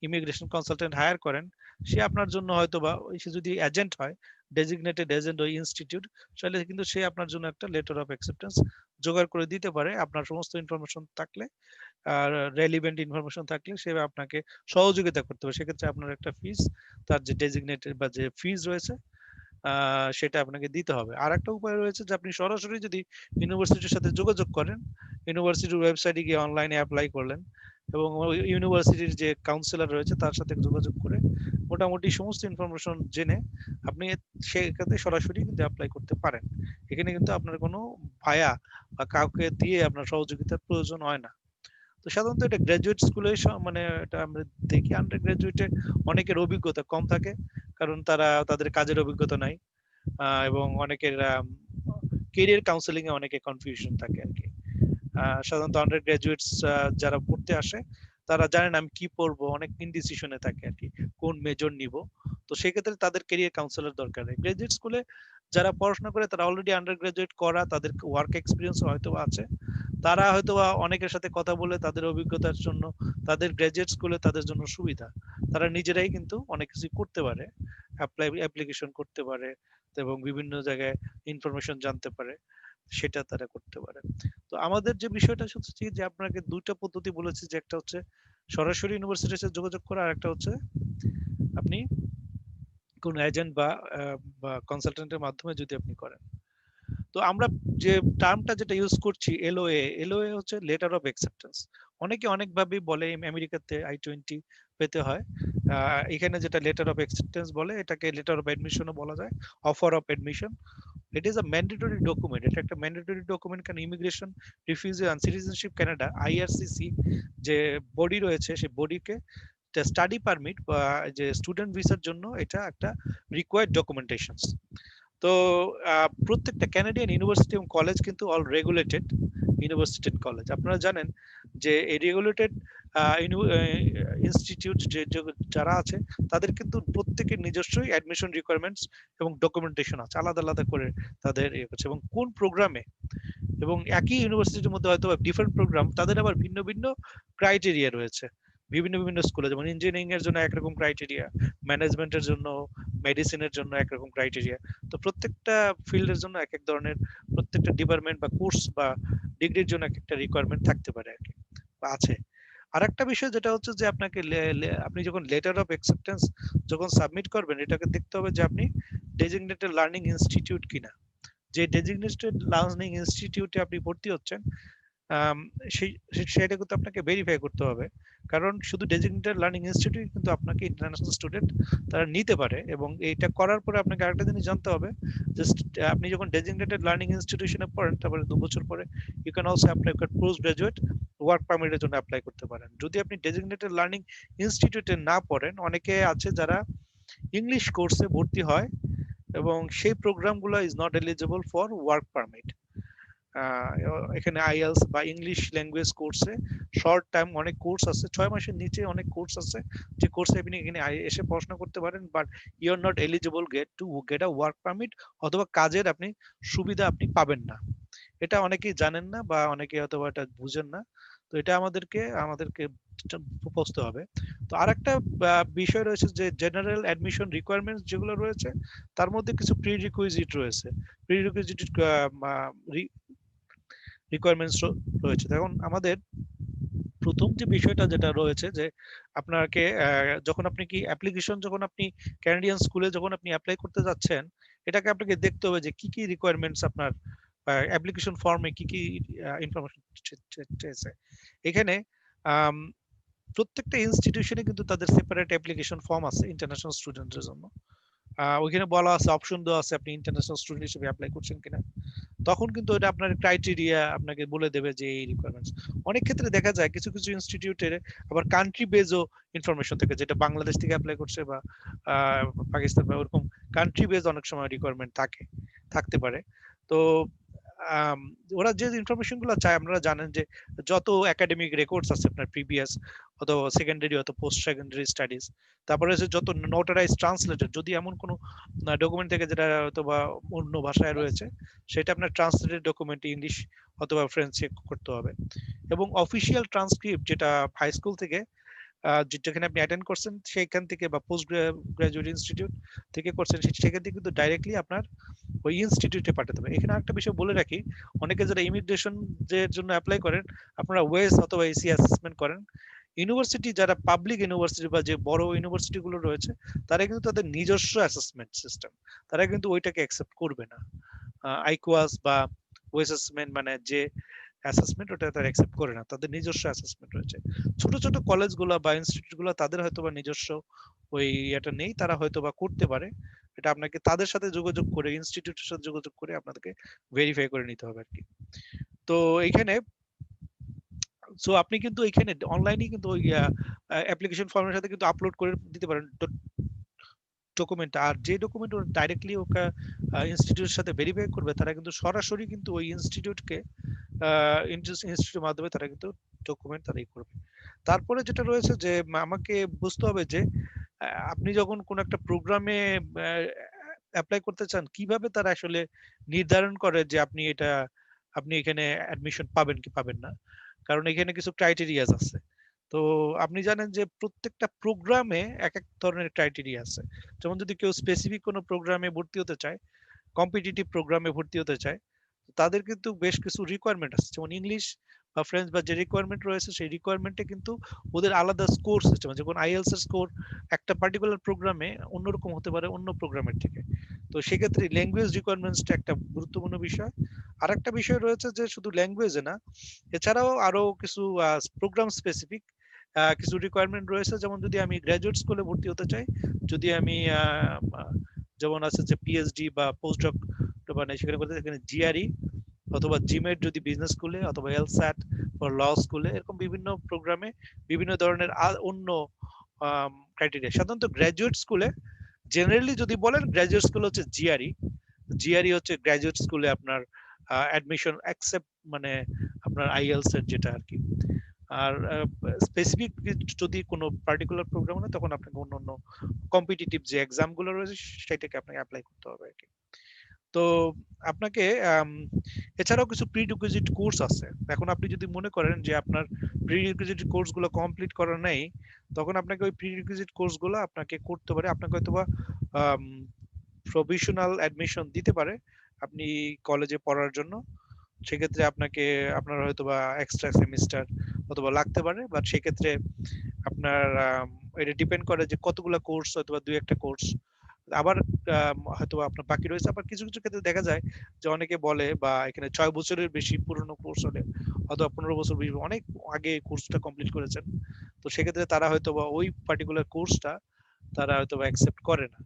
ইমিগ্রেশন কনসালটেন্ট হায়ার করেন, সে আপনার জন্য হয়তো বা সে যদি এজেন্ট হয়, ডেজিগনেটেড এজেন্ট ওই ইনস্টিটিউট, তাহলে কিন্তু সে আপনার জন্য একটা লেটার অফ অ্যাকসেপ্টেন্স জোগাড় করে দিতে পারে আপনার সমস্ত ইনফরমেশন থাকলে, আর রেলিভেন্ট ইনফরমেশন থাকলে সে আপনাকে সহযোগিতা করতে পারে। সেক্ষেত্রে আপনার একটা ফিস, তার যে ডেজিগনেটেড বা যে ফিস রয়েছে সেটা আপনাকে দিতে হবে। আর একটা উপায় রয়েছে যে আপনি সরাসরি যদি ইউনিভার্সিটির সাথে যোগাযোগ করেন, ইউনিভার্সিটির ওয়েবসাইটে গিয়ে অনলাইনে অ্যাপ্লাই করলেন এবং ইউনিভার্সিটির যে কাউন্সিলর রয়েছে তার সাথে যোগাযোগ করে মোটামুটি সমস্ত ইনফরমেশন জেনে আপনি সেক্ষেত্রে সরাসরি কিন্তু অ্যাপ্লাই করতে পারেন। এখানে কিন্তু আপনার কোনো ভায়া বা কাউকে দিয়ে আপনার সহযোগিতার প্রয়োজন হয় না। তো সাধারণত এটা গ্রাজুয়েট স্কুলে মানে এটা আমরা দেখি আন্ডার গ্রাজুয়েটে অনেকের অভিজ্ঞতা কম থাকে, কারণ তাদের কাজের অভিজ্ঞতা নাই, এবং অনেকের কেরিয়ার কাউন্সেলিং এ অনেকে কনফিউশন থাকে আর কি। সাধারণত আন্ডার গ্রাজুয়েটস যারা পড়তে আসে তারা জানেন আমি কি পড়বো, অনেক ইনডিসিশনে থাকে আর কি, কোন মেজর নিব। তো সেক্ষেত্রে তাদের কেরিয়ার কাউন্সিলর দরকার নেই। গ্রাজুয়েট স্কুলে যারা পড়াশোনা করে তারা অলরেডি আন্ডার গ্রাজুয়েট করা, তাদের ওয়ার্ক এক্সপিরিয়েন্স হয়তো আছে, তারা হয়তো অনেকের সাথে কথা বলে তাদের অভিজ্ঞতার জন্য তাদের গ্রাজুয়েট স্কুলে তাদের জন্য সুবিধা, তারা নিজেরাই কিন্তু অনেক কিছু করতে পারে, অ্যাপ্লিকেশন করতে পারে এবং বিভিন্ন জায়গায় ইনফরমেশন জানতে পারে, সেটা তারা করতে পারে। তো আমাদের যে বিষয়টা হচ্ছে যে আপনাকে দুইটা পদ্ধতি বলেছি, যে একটা হচ্ছে সরাসরি ইউনিভার্সিটির সাথে যোগাযোগ করা, আর একটা হচ্ছে আপনি কোন এজেন্ট বা কনসালটেন্টের মাধ্যমে যদি আপনি করেন। তো আমরা যে টার্মটা যেটা ইউজ করছি এলওএ হচ্ছে লেটার অফ অ্যাকসেপ্টেন্স। অনেকে অনেকভাবেই বলে, আমেরিকাতে I-20 পেতে হয়, এখানে যেটা লেটার অফ অ্যাকসেপ্টেন্স বলে এটাকে লেটার অফ অ্যাডমিশনও বলা যায়, offer of admission. It is a mandatory document, এটা একটা ম্যান্ডেটরি ডকুমেন্ট, কারণ immigration, refugee and citizenship Canada IRCC যে বডি রয়েছে সেই বডিকে স্টাডি পারমিট বা যে স্টুডেন্ট ভিসার জন্য এটা একটা রিকোয়ার্ড ডকুমেন্টেশন। তো প্রত্যেকটা ক্যানাডিয়ান ইউনিভার্সিটি এবং কলেজ কিন্তু অল রেগুলেটেড ইউনিভার্সিটি কলেজ। আপনারা জানেন যে এই রেগুলেটেড ইনস্টিটিউট যারা আছে তাদের কিন্তু প্রত্যেকের নিজস্বই অ্যাডমিশন রিকোয়ারমেন্টস এবং ডকুমেন্টেশন আছে, আলাদা আলাদা করে তাদের ইয়ে করছে। এবং কোন প্রোগ্রামে, এবং একই ইউনিভার্সিটির মধ্যে হয়তো ডিফারেন্ট প্রোগ্রাম, তাদের আবার ভিন্ন ভিন্ন ক্রাইটেরিয়া রয়েছে বিভিন্ন বিভিন্ন স্কুলে। যেমন ইঞ্জিনিয়ারিং এর জন্য একরকম ক্রাইটেরিয়া, ম্যানেজমেন্টের জন্য, মেডিসিনের জন্য একরকম ক্রাইটেরিয়া। তো প্রত্যেকটা ফিল্ডের জন্য এক এক ধরনের, প্রত্যেকটা ডিপার্টমেন্ট বা কোর্স বা ডিগ্রির জন্য এক একটা রিকোয়ারমেন্ট থাকতে পারে আর কি, বা আছে। আরেকটা বিষয় যেটা হচ্ছে যে আপনাকে আপনি যখন লেটার অফ অ্যাকসেপ্টেন্স যখন সাবমিট করবেন, এটাকে দেখতে হবে যে আপনি ডেজিগনেটেড লার্নিং ইনস্টিটিউট কিনা। যে ডেজিগনেটেড লার্নিং ইনস্টিটিউটে আপনি ভর্তি হচ্ছেন, আম, সেটা কিন্তু আপনাকে ভেরিফাই করতে হবে। কারণ শুধু ডেজিগনেটেড লার্নিং ইনস্টিটিউট কিন্তু আপনাকে ইন্টারন্যাশনাল স্টুডেন্ট তারা নিতে পারে। এবং এইটা করার পরে আপনাকে আরেকটা জিনিস জানতে হবে, জাস্ট আপনি যখন ডেজিগনেটেড লার্নিং ইনস্টিটিউশনে পড়েন, তারপরে 2 বছর পরে you can also apply for post graduate work পারমিটের জন্য অ্যাপ্লাই করতে পারেন। যদি আপনি ডেজিগনেটেড লার্নিং ইনস্টিটিউটে না পড়েন, অনেকে আছে যারা ইংলিশ কোর্সে ভর্তি হয় এবং সেই প্রোগ্রামগুলো is not eligible for work permit. এখানে আইএলস বা ইংলিশ ল্যাঙ্গুয়েজ কোর্সে শর্ট টাইম অনেক কোর্স আছে, 6 মাসের নিচে অনেক কোর্স আছে, যে কোর্সে আপনি এখানে এসে পড়াশোনা করতে পারেন, but you are not eligible get a work permit, অথবা কাজের আপনি সুবিধা আপনি পাবেন না। এটা অনেকেই জানেন না বা অনেকে হয়তো এটা বুঝেন না। তো এটা আমাদেরকে বুঝতে হবে। তো আরেকটা বিষয় রয়েছে যে জেনারেল অ্যাডমিশন রিকোয়ারমেন্টস যেগুলো রয়েছে, তার মধ্যে কিছু প্রি রিকুইজিট রয়েছে। প্রি রিকুইজিট রিকোয়ারমেন্টস রয়েছে। এখন আমাদের প্রথম যে বিষয়টা যেটা রয়েছে যে আপনাকে যখন আপনি কি অ্যাপ্লিকেশন, যখন আপনি ক্যানাডিয়ান স্কুলে যখন আপনি অ্যাপ্লাই করতে যাচ্ছেন, এটাকে আপনাকে দেখতে হবে যে কি কি রিকোয়ারমেন্টস আপনার অ্যাপ্লিকেশন ফর্মে কি কি ইনফরমেশন চেয়েছে। এখানে আম, প্রত্যেকটা ইনস্টিটিউশনে কিন্তু তাদের সেপারেট অ্যাপ্লিকেশন ফর্ম আছে ইন্টারন্যাশনাল স্টুডেন্টদের জন্য। ওইখানে বলা আছে, অপশন দেওয়া আছে আপনি ইন্টারন্যাশনাল স্টুডেন্ট হিসেবে অ্যাপ্লাই করছেন কিনা। তখন কিন্তু এটা আপনার ক্রাইটেরিয়া আপনাকে বলে দেবে যে এই রিকোয়ারমেন্টস। অনেক ক্ষেত্রে দেখা যায় কিছু কিছু ইনস্টিটিউটের আবার কান্ট্রি বেজও ইনফরমেশন থাকে, যেটা বাংলাদেশ থেকে অ্যাপ্লাই করছে বা পাকিস্তান বা ওরকম কান্ট্রি বেজ অনেক সময় রিকোয়ারমেন্ট থাকতে পারে। তো আম, ওরা যে ইনফরমেশন গুলো চায়, আপনারা জানেন যে যত একাডেমিক রেকর্ডস আছে আপনার প্রিভিয়াস, অথবা সেকেন্ডারি অথবা পোস্ট সেকেন্ডারি স্টাডিজ, তারপরে হচ্ছে যত নোটারাইজ ট্রান্সলেটেড, যদি এমন কোনো ডকুমেন্ট থেকে যেটা অথবা অন্য ভাষায় রয়েছে, সেটা আপনার ট্রান্সলেটেড ডকুমেন্ট ইংলিশ অথবা ফ্রেঞ্চে করতে হবে। এবং অফিসিয়াল ট্রান্সক্রিপ্ট যেটা হাই স্কুল থেকে যেখানে আপনি অ্যাটেন্ড করছেন সেখান থেকে, বা পোস্ট গ্রাজুয়েট ইনস্টিটিউট থেকে করছেন, সেখান থেকে কিন্তু ডাইরেক্টলি আপনার ওই ইনস্টিটিউটে পাঠাতে হবে। এখানে একটা বিষয় বলে রাখি, অনেকে যারা ইমিগ্রেশন এর জন্য অ্যাপ্লাই করেন, আপনারা ওয়েস অথবা এসি অ্যাসেসমেন্ট করেন। ইউনিভার্সিটি যারা পাবলিক ইউনিভার্সিটি বা যে বড় ইউনিভার্সিটি গুলো রয়েছে, তারা কিন্তু তাদের নিজস্ব অ্যাসেসমেন্ট সিস্টেম, তারা কিন্তু ওইটাকে অ্যাকসেপ্ট করবে না। আইকুয়াস বা ওয়েস অ্যাসেসমেন্ট মানে যে অ্যাসেসমেন্ট, ওটা তারা অ্যাকসেপ্ট করে না, তাদের নিজস্ব অ্যাসেসমেন্ট রয়েছে। ছোট ছোট কলেজগুলো বা ইনস্টিটিউটগুলো তাদের হয়তো বা নিজস্ব ওই এটা নেই, তারা হয়তো বা করতে পারে। এটা আপনাকে তাদের সাথে যোগাযোগ করে, ইনস্টিটিউটের সাথে যোগাযোগ করে আপনাদেরকে ভেরিফাই করে নিতে হবে আর কি। তো এইখানে সো আপনি কিন্তু এখানে অনলাইনে কিন্তু ওই অ্যাপ্লিকেশন ফর্মের সাথে কিন্তু আপলোড করে দিতে পারেন ডকুমেন্ট। আর যে ডকুমেন্ট ওরা ডাইরেক্টলি ওকে ইনস্টিটিউটের সাথে ভেরিফাই করবে, তারা কিন্তু সরাসরি কিন্তু ওই ইনস্টিটিউটকে ইনস্টিটিউটের মাধ্যমে তারা কিন্তু ডকুমেন্ট তারাই করবে। তারপরে যেটা রয়েছে যে আমাকে বুঝতে হবে যে আপনি যখন কোন একটা প্রোগ্রামে অ্যাপ্লাই করতে চান, কিভাবে তারা আসলে নির্ধারণ করে যে আপনি এখানে অ্যাডমিশন পাবেন কি পাবেন না। কারণ এখানে কিছু ক্রাইটেরিয়াস আছে। তো আপনি জানেন যে প্রত্যেকটা প্রোগ্রামে এক এক ধরনের ক্রাইটেরিয়া আছে। যেমন যদি কেউ স্পেসিফিক কোনো প্রোগ্রামে ভর্তি হতে চায়, কম্পিটিটিভ প্রোগ্রামে ভর্তি হতে চায়, তাদের কিন্তু বেশ কিছু রিকোয়ারমেন্ট আছে। যেমন ইংলিশ বা ফ্রেঞ্চ বা যে রিকোয়ারমেন্ট রয়েছে, সেই রিকোয়ারমেন্টে কিন্তু ওদের আলাদা স্কোর সিস্টেম আছে। যেমন আইএলস এর স্কোর একটা পার্টিকুলার প্রোগ্রামে অন্যরকম হতে পারে অন্য প্রোগ্রামের থেকে। তো সেক্ষেত্রে ল্যাঙ্গুয়েজ রিকোয়ারমেন্টসটা একটা গুরুত্বপূর্ণ বিষয়। আর একটা বিষয় রয়েছে যে শুধু ল্যাঙ্গুয়েজে না, এছাড়াও আরো কিছু প্রোগ্রাম স্পেসিফিক কিছু রিকোয়ারমেন্ট রয়েছে। যেমন যদি আমি গ্রাজুয়েট স্কুলে ভর্তি হতে চাই, যদি আমি যেমন আছে যে পিএইচডি বা পোস্ট ডক, মানে সেখানে করতে, সেখানে জিআরই অথবা জিমেট যদি বিজনেস স্কুলে, অথবা এলস্যাট ফর ল স্কুলে, এরকম বিভিন্ন প্রোগ্রামে বিভিন্ন ধরনের অন্য ক্রাইটেরিয়া। সাধারণত গ্রাজুয়েট স্কুলে জেনারেলি যদি বলেন, গ্রাজুয়েট স্কুল হচ্ছে জিআরই। জিআরই হচ্ছে গ্রাজুয়েট স্কুলে আপনার অ্যাডমিশন অ্যাকসেপ্ট, মানে আপনার আইএলস এর যেটা আর কি। আর স্পেসিফিক যদি কোনো পার্টিকুলার প্রোগ্রাম হয় তখন আপনাকে অন্য অন্য কম্পিটিটিভ যে এক্সাম গুলো রয়েছে সেটাকে আপনাকে অ্যাপ্লাই করতে হবে আর কি। তো আপনাকে এছাড়াও কিছু প্রি রিকুইজিট কোর্স আছে। এখন আপনি যদি মনে করেন যে আপনার প্রি রিকুইজিট কোর্স গুলো কমপ্লিট করা নেই, তখন আপনাকে ওই প্রি রিকুইজিট কোর্স গুলো আপনাকে করতে পারে। আপনাকে হয়তোবা প্রভিশনাল অ্যাডমিশন দিতে পারে আপনি কলেজে পড়ার জন্য। সেক্ষেত্রে আপনাকে আপনার হয়তোবা এক্সট্রা সেমিস্টার অথবা লাগতে পারে, বাট সেক্ষেত্রে আপনার এটা ডিপেন্ড করে যে কতগুলো কোর্স, অথবা দুই একটা কোর্স আবার হয়তো আপনার বাকি রয়েছে। আবার কিছু কিছু ক্ষেত্রে দেখা যায় যে অনেকে বলে বা এখানে 6 বছরের বেশি পুরনো কোর্স হলে অথবা 15 বছর বেশি অনেক আগে কোর্সটা কমপ্লিট করেছেন, তো সেক্ষেত্রে তারা হয়তো বা ওই পার্টিকুলার কোর্সটা তারা হয়তো বা অ্যাকসেপ্ট করে না,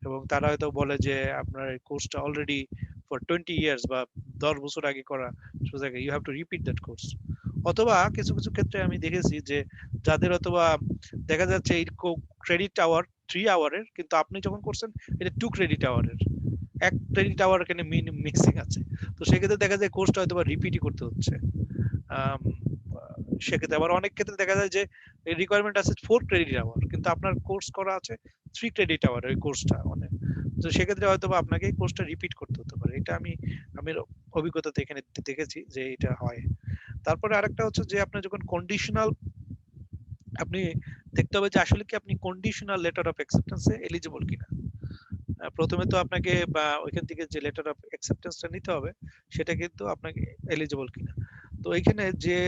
এবং তারা হয়তো বলে যে আপনার এই কোর্সটা অলরেডি ফর 20 ইয়ার্স বা 10 বছর আগে করা, সুতরাং you have to repeat that course. অথবা কিছু কিছু ক্ষেত্রে আমি দেখেছি যে যাদের অথবা দেখা যাচ্ছে এই ক্রেডিট আওয়ার 3 আওয়ারের, কিন্তু আপনি যখন করছেন এটা 2 ক্রেডিট আওয়ারের, 1 ক্রেডিট আওয়ার এখানে মিক্সিং আছে। তো সেক্ষেত্রে দেখা যায় কোর্সটা হয়তো বা রিপিটই করতে হচ্ছে। আম, সেক্ষেত্রে আবার অনেক ক্ষেত্রে দেখা যায় যে রিকোয়ারমেন্ট আছে 4 ক্রেডিট আওয়ার, কিন্তু আপনার কোর্স করা আছে 3 ক্রেডিট আওয়ার ওই কোর্সটা মানে। তো সেক্ষেত্রে হয়তো বা আপনাকে এই কোর্সটা রিপিট করতে হতে পারে। এটা আমি আমি অভিজ্ঞতাতে এখানে দেখেছি যে এটা হয়। তারপরে আরেকটা হচ্ছে যে আপনার যখন কন্ডিশনাল, আপনি দেখতে হবে যে আসলে কি আপনি কন্ডিশনাল লেটার অফ অ্যাকসেপ্টেন্সে এলিজিবল কিনা। প্রথমে তো আপনাকে বা ওইখান থেকে যে লেটার অফ অ্যাকসেপ্টেন্সটা নিতে হবে সেটা কিন্তু আপনাকে এলিজিবল কিনা। তো এখানে যে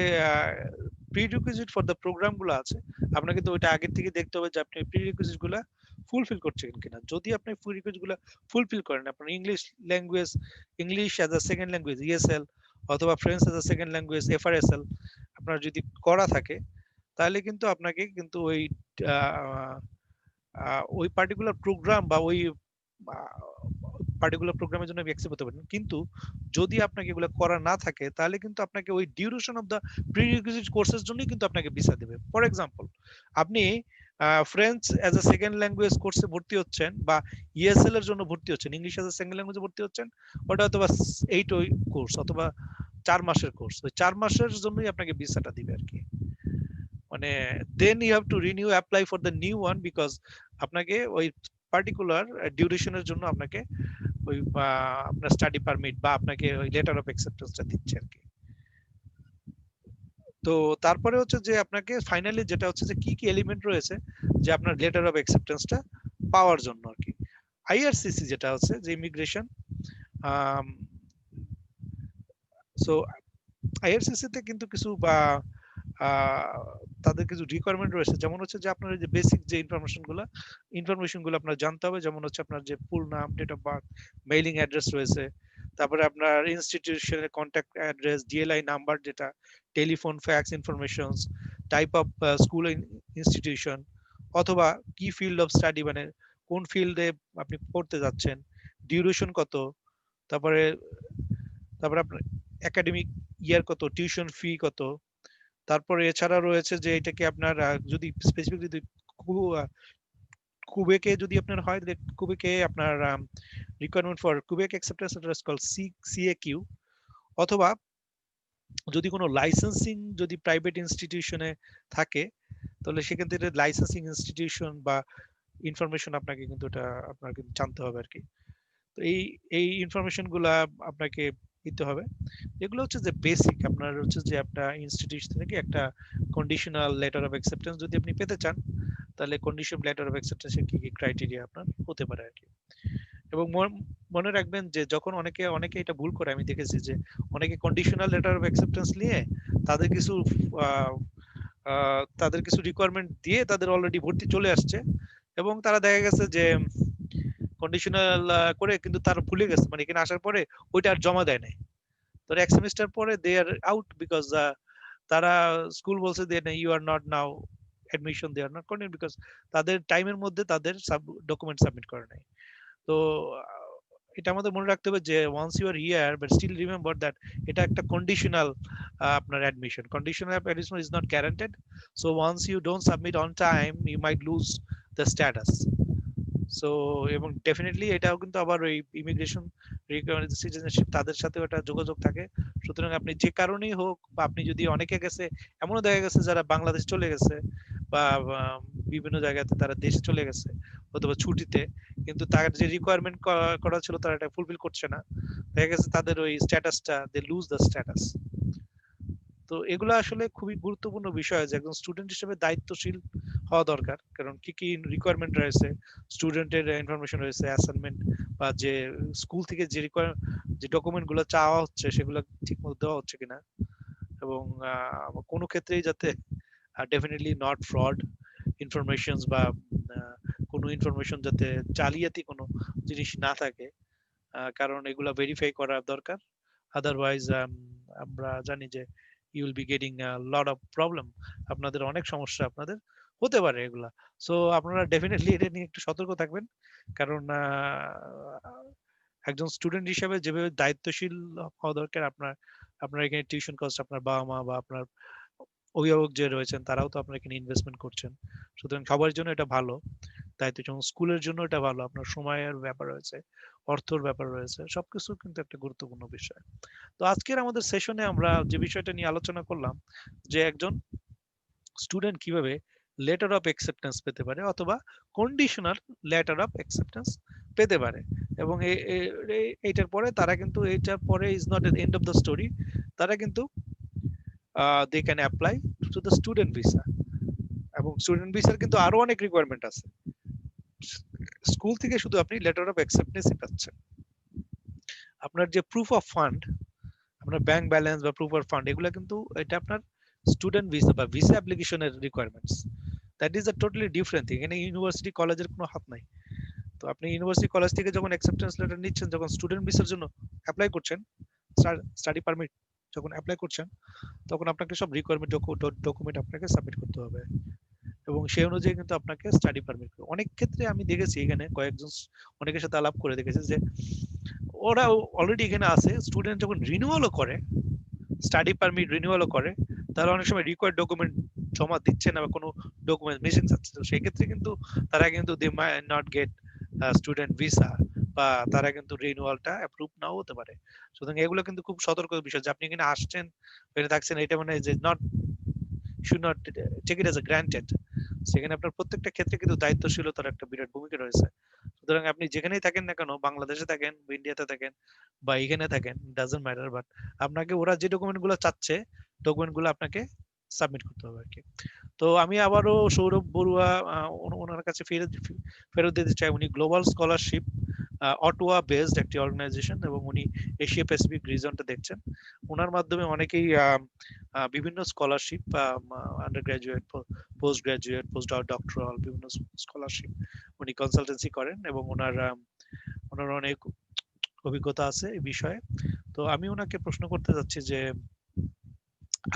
প্রিরিকুইজিট ফর দ্য প্রোগ্রাম গুলো আছে, আপনাকে তো ওইটা আগের থেকে দেখতে হবে যে আপনি প্রিরিকুইজিট গুলা ফুলফিল করছেন কিনা। যদি আপনি প্রিরিকুইজিট গুলা ফুলফিল করেন, আপনার English language, English as a second language ESL, অথবা French as a second language FRSL আপনার যদি করা থাকে, তাহলে কিন্তু আপনাকে কিন্তু ওই ওই পার্টিকুলার প্রোগ্রাম বা ওই পার্টিকুলার প্রোগ্রামের জন্য অ্যাকসেপ্ট হতে পারেন। কিন্তু যদি আপনাকে এগুলো করা না থাকে, তাহলে কিন্তু আপনাকে ওই ডিউরেশন অফ দ্য প্রিরিকুইজিট কোর্সের জন্যই কিন্তু আপনাকে ভিসা দেবে। ফর এক্সাম্পল, আপনি French as a second language কোর্সে ভর্তি হচ্ছেন, বা ইএসএল এর জন্য ভর্তি হচ্ছেন, ইংলিশ অ্যাজ এ সেকেন্ড ল্যাঙ্গুয়েজে ভর্তি হচ্ছেন, ওটা অথবা 8 কোর্স অথবা 4 মাসের কোর্স, ওই 4 মাসের জন্যই আপনাকে ভিসাটা দিবে আর কি। মানে then you have to renew apply for the new one, because আপনাকে ওই পার্টিকুলার ডিউরেশনের জন্য আপনাকে ওই আপনার স্টাডি পারমিট বা আপনাকে ওই লেটার অফ অ্যাকসেপ্টেন্সটা দিচ্ছে আর কি। তো তারপরে হচ্ছে যে আপনাকে ফাইনালি যেটা হচ্ছে যে কি কি এলিমেন্ট রয়েছে যে আপনার লেটার অফ অ্যাকসেপ্টেন্সটা পাওয়ার জন্য আর কি। আইআরসিসি যেটা হচ্ছে যে ইমিগ্রেশন, সো আইআরসিসি তে কিন্তু কিছু বা তাদের কিছু রিকোয়ারমেন্ট রয়েছে, যেমন হচ্ছে যে আপনার যে বেসিক যে ইনফরমেশন গুলো আপনার জানতে হবে, যেমন হচ্ছে আপনার যে ফুল নাম, date of birth, mailing address রয়েছে, তারপরে আপনার ইনস্টিটিউশনের কন্ট্যাক্ট অ্যাড্রেস, ডিএলআই নাম্বার, যেটা telephone, fax informations, type of school institution, অথবা কি ফিল্ড অফ স্টাডি, মানে কোন ফিল্ডে আপনি পড়তে যাচ্ছেন, ডিউরেশন কত, তারপরে তারপরে আপনার একাডেমিক ইয়ার কত, টিউশন ফি কত। তারপরে এছাড়া রয়েছে যে এটা কি আপনার যদি স্পেসিফিক যদি কুবেকে যদি আপনার হয়, তাহলে কুবেকে আপনার requirement for Quebec acceptance address call CAQ. অথবা যদি কোনো লাইসেন্সিং যদি প্রাইভেট ইনস্টিটিউশনে থাকে, তাহলে সেখান থেকে লাইসেন্সিং ইনস্টিটিউশন বা ইনফরমেশন আপনাকে কিন্তু এটা আপনার কিন্তু জানতে হবে আর কি। তো এই এই ইনফরমেশন গুলা আপনাকে দিতে হবে। এগুলো হচ্ছে যে বেসিক আপনার হচ্ছে যে একটা ইনস্টিটিউশন থেকে একটা কন্ডিশনাল লেটার অফ অ্যাকসেপ্টেন্স যদি আপনি পেতে চান, তাহলে কন্ডিশন লেটার অফ অ্যাকসেপ্টেন্সের কি কি ক্রাইটেরিয়া আপনার হতে পারে আর কি। এবং মনে রাখবেন যে যখন অনেকে অনেকে এটা ভুল করে, আমি দেখেছি যে অনেকে কন্ডিশনাল লেটার অফ অ্যাকসেপ্টেন্স নিয়ে তাদের কিছু তাদের কিছু রিকোয়ারমেন্ট দিয়ে তাদের অলরেডি ভর্তি চলে আসছে, এবং তারা দেখা গেছে যে কন্ডিশনাল করে কিন্তু তারা ভুলে গেছে, মানে এখানে আসার পরে ওইটা আর জমা দেয় নাই। তো এক সেমিস্টার পরে দে আর আউট, বিকজ তারা স্কুল বলছে যে you are not now admission, they are not continue, because তাদের টাইমের মধ্যে তাদের সব ডকুমেন্ট সাবমিট করে নাই। তো এটা আমাদের মনে রাখতে হবে যে once you are here, but still remember that এটা একটা কন্ডিশনাল আপনার admission, conditional admission is not guaranteed. So once you don't submit on time, you might lose the status. So এবং ডেফিনেটলি এটাও কিন্তু আবার ওই ইমিগ্রেশন সিটিজেনশিপ তাদের সাথে ওটা যোগাযোগ থাকে। সুতরাং আপনি যে কারণেই হোক, বা আপনি যদি অনেকে গেছে, এমনও দেখা গেছে যারা বাংলাদেশ চলে গেছে বা বিভিন্ন জায়গাতে তারা দেশে চলে গেছে অথবা ছুটিতে, কিন্তু তার যে রিকোয়ারমেন্ট করা ছিল তারা এটা ফুলফিল করছে না, দেখা গেছে তাদের ওই স্ট্যাটাসটা, দে লুজ দ্য স্ট্যাটাস। তো এগুলো আসলে খুবই গুরুত্বপূর্ণ বিষয় যে একজন স্টুডেন্ট হিসেবে দায়িত্বশীল হওয়া দরকার। কারণ কি কি রিকোয়ারমেন্ট রয়েছে, স্টুডেন্টের ইনফরমেশন রয়েছে, অ্যাসাইনমেন্ট বা যে স্কুল থেকে যে ডকুমেন্ট গুলো চাওয়া হচ্ছে সেগুলো ঠিক মতো দেওয়া হচ্ছে কিনা, এবং কোনো ক্ষেত্রেই যাতে ডেফিনেটলি নট ফ্রড ইনফরমেশন বা কোনো ইনফরমেশন যাতে জালিয়াতি কোনো জিনিস না থাকে, কারণ এগুলা ভেরিফাই করা দরকার। আদারওয়াইজ আমরা জানি যে you will be getting lot of problem, আপনাদের অনেক সমস্যা আপনাদের হতে পারে এগুলা। সো আপনারা ডেফিনেটলি এটা নিয়ে একটু সতর্ক থাকবেন, কারণ একজন স্টুডেন্ট হিসেবে যেভাবে দায়িত্বশীল হওয়া দরকার, আপনার আপনার এখানে টিউশন কস্ট আপনার বাবা মা বা আপনার অভিভাবক যে রয়েছেন তারাও তো আপনার এখানে ইনভেস্টমেন্ট করছেন। সুতরাং সবার জন্য এটা ভালো দায়িত্ব, যেমন স্কুলের জন্য এটা ভালো, আপনার সময়ের ব্যাপার রয়েছে, অর্থর ব্যাপার রয়েছে, সবকিছু কিন্তু একটা গুরুত্বপূর্ণ বিষয়। তো আজকের আমাদের সেশনে আমরা যে বিষয়টা নিয়ে আলোচনা করলাম, যে একজন স্টুডেন্ট কিভাবে লেটার অফ অ্যাকসেপ্টেন্স পেতে পারে অথবা কন্ডিশনাল লেটার অফ অ্যাকসেপ্টেন্স পেতে পারে, এবং এইটার পরে তারা কিন্তু, এইটার পরে is not end of the story, তারা কিন্তু they can apply to the student visa. এবং স্টুডেন্ট ভিসার কিন্তু আরো অনেক রিকোয়ারমেন্ট আছে, স্কুল থেকে শুধু আপনি লেটার অফ অ্যাকসেপ্টেন্সই পাচ্ছেন। আপনার যে প্রুফ অফ ফান্ড, আপনার ব্যাংক ব্যালেন্স বা প্রুফ অফ ফান্ড, এগুলো কিন্তু এটা আপনার স্টুডেন্ট ভিসা বা ভিসা অ্যাপ্লিকেশনের requirements. That is a totally different thing. এখানে ইউনিভার্সিটি কলেজের কোনো হাত নাই। তো আপনি ইউনিভার্সিটি কলেজ থেকে যখন অ্যাকসেপ্টেন্স লেটার নিচ্ছেন, যখন স্টুডেন্ট ভিসার জন্য অ্যাপ্লাই করছেন, স্টাডি পারমিট যখন অ্যাপ্লাই করছেন, তখন আপনাকে সব রিকোয়ারমেন্ট ডকুমেন্ট আপনাকে সাবমিট করতে হবে, এবং সেই অনুযায়ী কিন্তু আপনাকে স্টাডি পারমিট। অনেক ক্ষেত্রে আমি দেখেছি, এখানে কয়েকজন অনেকের সাথে আলাপ করে দেখেছি যে ওরা অলরেডি এখানে আছে, স্টুডেন্ট যখন রিনিউয়ালও করে, স্টাডি পারমিট রিনিউয়ালও করে, তারা অনেক সময় রিকোয়ার্ড ডকুমেন্ট জমা দিচ্ছে না বা কোনো ডকুমেন্ট মিসিং যাচ্ছে। তো সেই ক্ষেত্রে কিন্তু তারা কিন্তু they may not get student visa, বা তারা কিন্তু রিনিউয়ালটা অ্যাপ্রুভ নাও হতে পারে। সুতরাং এগুলো কিন্তু খুব সতর্ক বিষয়, যে আপনি এখানে আসছেন, এখানে থাকছেন, এটা মানে যে not should not take it as a granted. সেখানে আপনার প্রত্যেকটা ক্ষেত্রে কিন্তু দায়িত্বশীলতার একটা বিরাট ভূমিকা রয়েছে। সুতরাং আপনি যেখানেই থাকেন না কেন, বাংলাদেশে থাকেন বা ইন্ডিয়াতে থাকেন বা এখানে থাকেন, ডাজন্ট ম্যাটার, বাট আপনাকে ওরা যে ডকুমেন্ট গুলো চাচ্ছে, ডকুমেন্ট গুলো আপনাকে সাবমিট করতে হবে আর কি। তো আমি আবারও সৌরভ বড়ুয়া ওনার কাছে ফেরত দিতে চাই। উনি গ্লোবাল স্কলারশিপ অটোয়া বেসড একটি অর্গানাইজেশন, এবং উনি এশিয়া প্যাসিফিক রিজনটা দেখছেন। ওনার মাধ্যমে অনেকেই বিভিন্ন scholarship, under graduate, post graduate, post doctoral বিভিন্ন স্কলারশিপ উনি কনসালটেন্সি করেন, এবং ওনার অনেক অভিজ্ঞতা আছে এই বিষয়ে। তো আমি ওনাকে প্রশ্ন করতে যাচ্ছি যে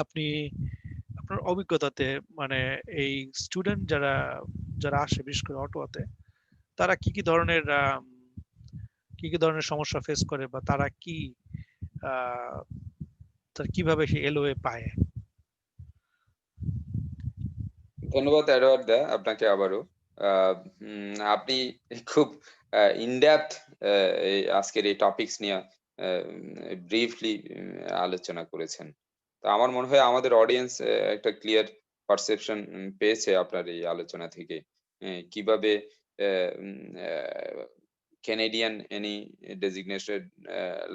আপনি আপনার অভিজ্ঞতাতে, মানে এই স্টুডেন্ট যারা যারা আসে বিশেষ করে অটোয়াতে, তারা কি কি ধরনের সমস্যা ফেস করে, বা তারা কি আহ তারা কিভাবে সেই এলওএ পায়? ধন্যবাদ এডওয়ার্ড দা, আপনাকে আবারও। আপনি খুব ইনডেপথ এই আজকের এই টপিকস নিয়ে ব্রিফলি আলোচনা করেছেন। তো আমার মনে হয় আমাদের অডিয়েন্স একটা ক্লিয়ার পারসেপশন পেয়েছে আপনার এই আলোচনা থেকে। কিভাবে Canadian any designated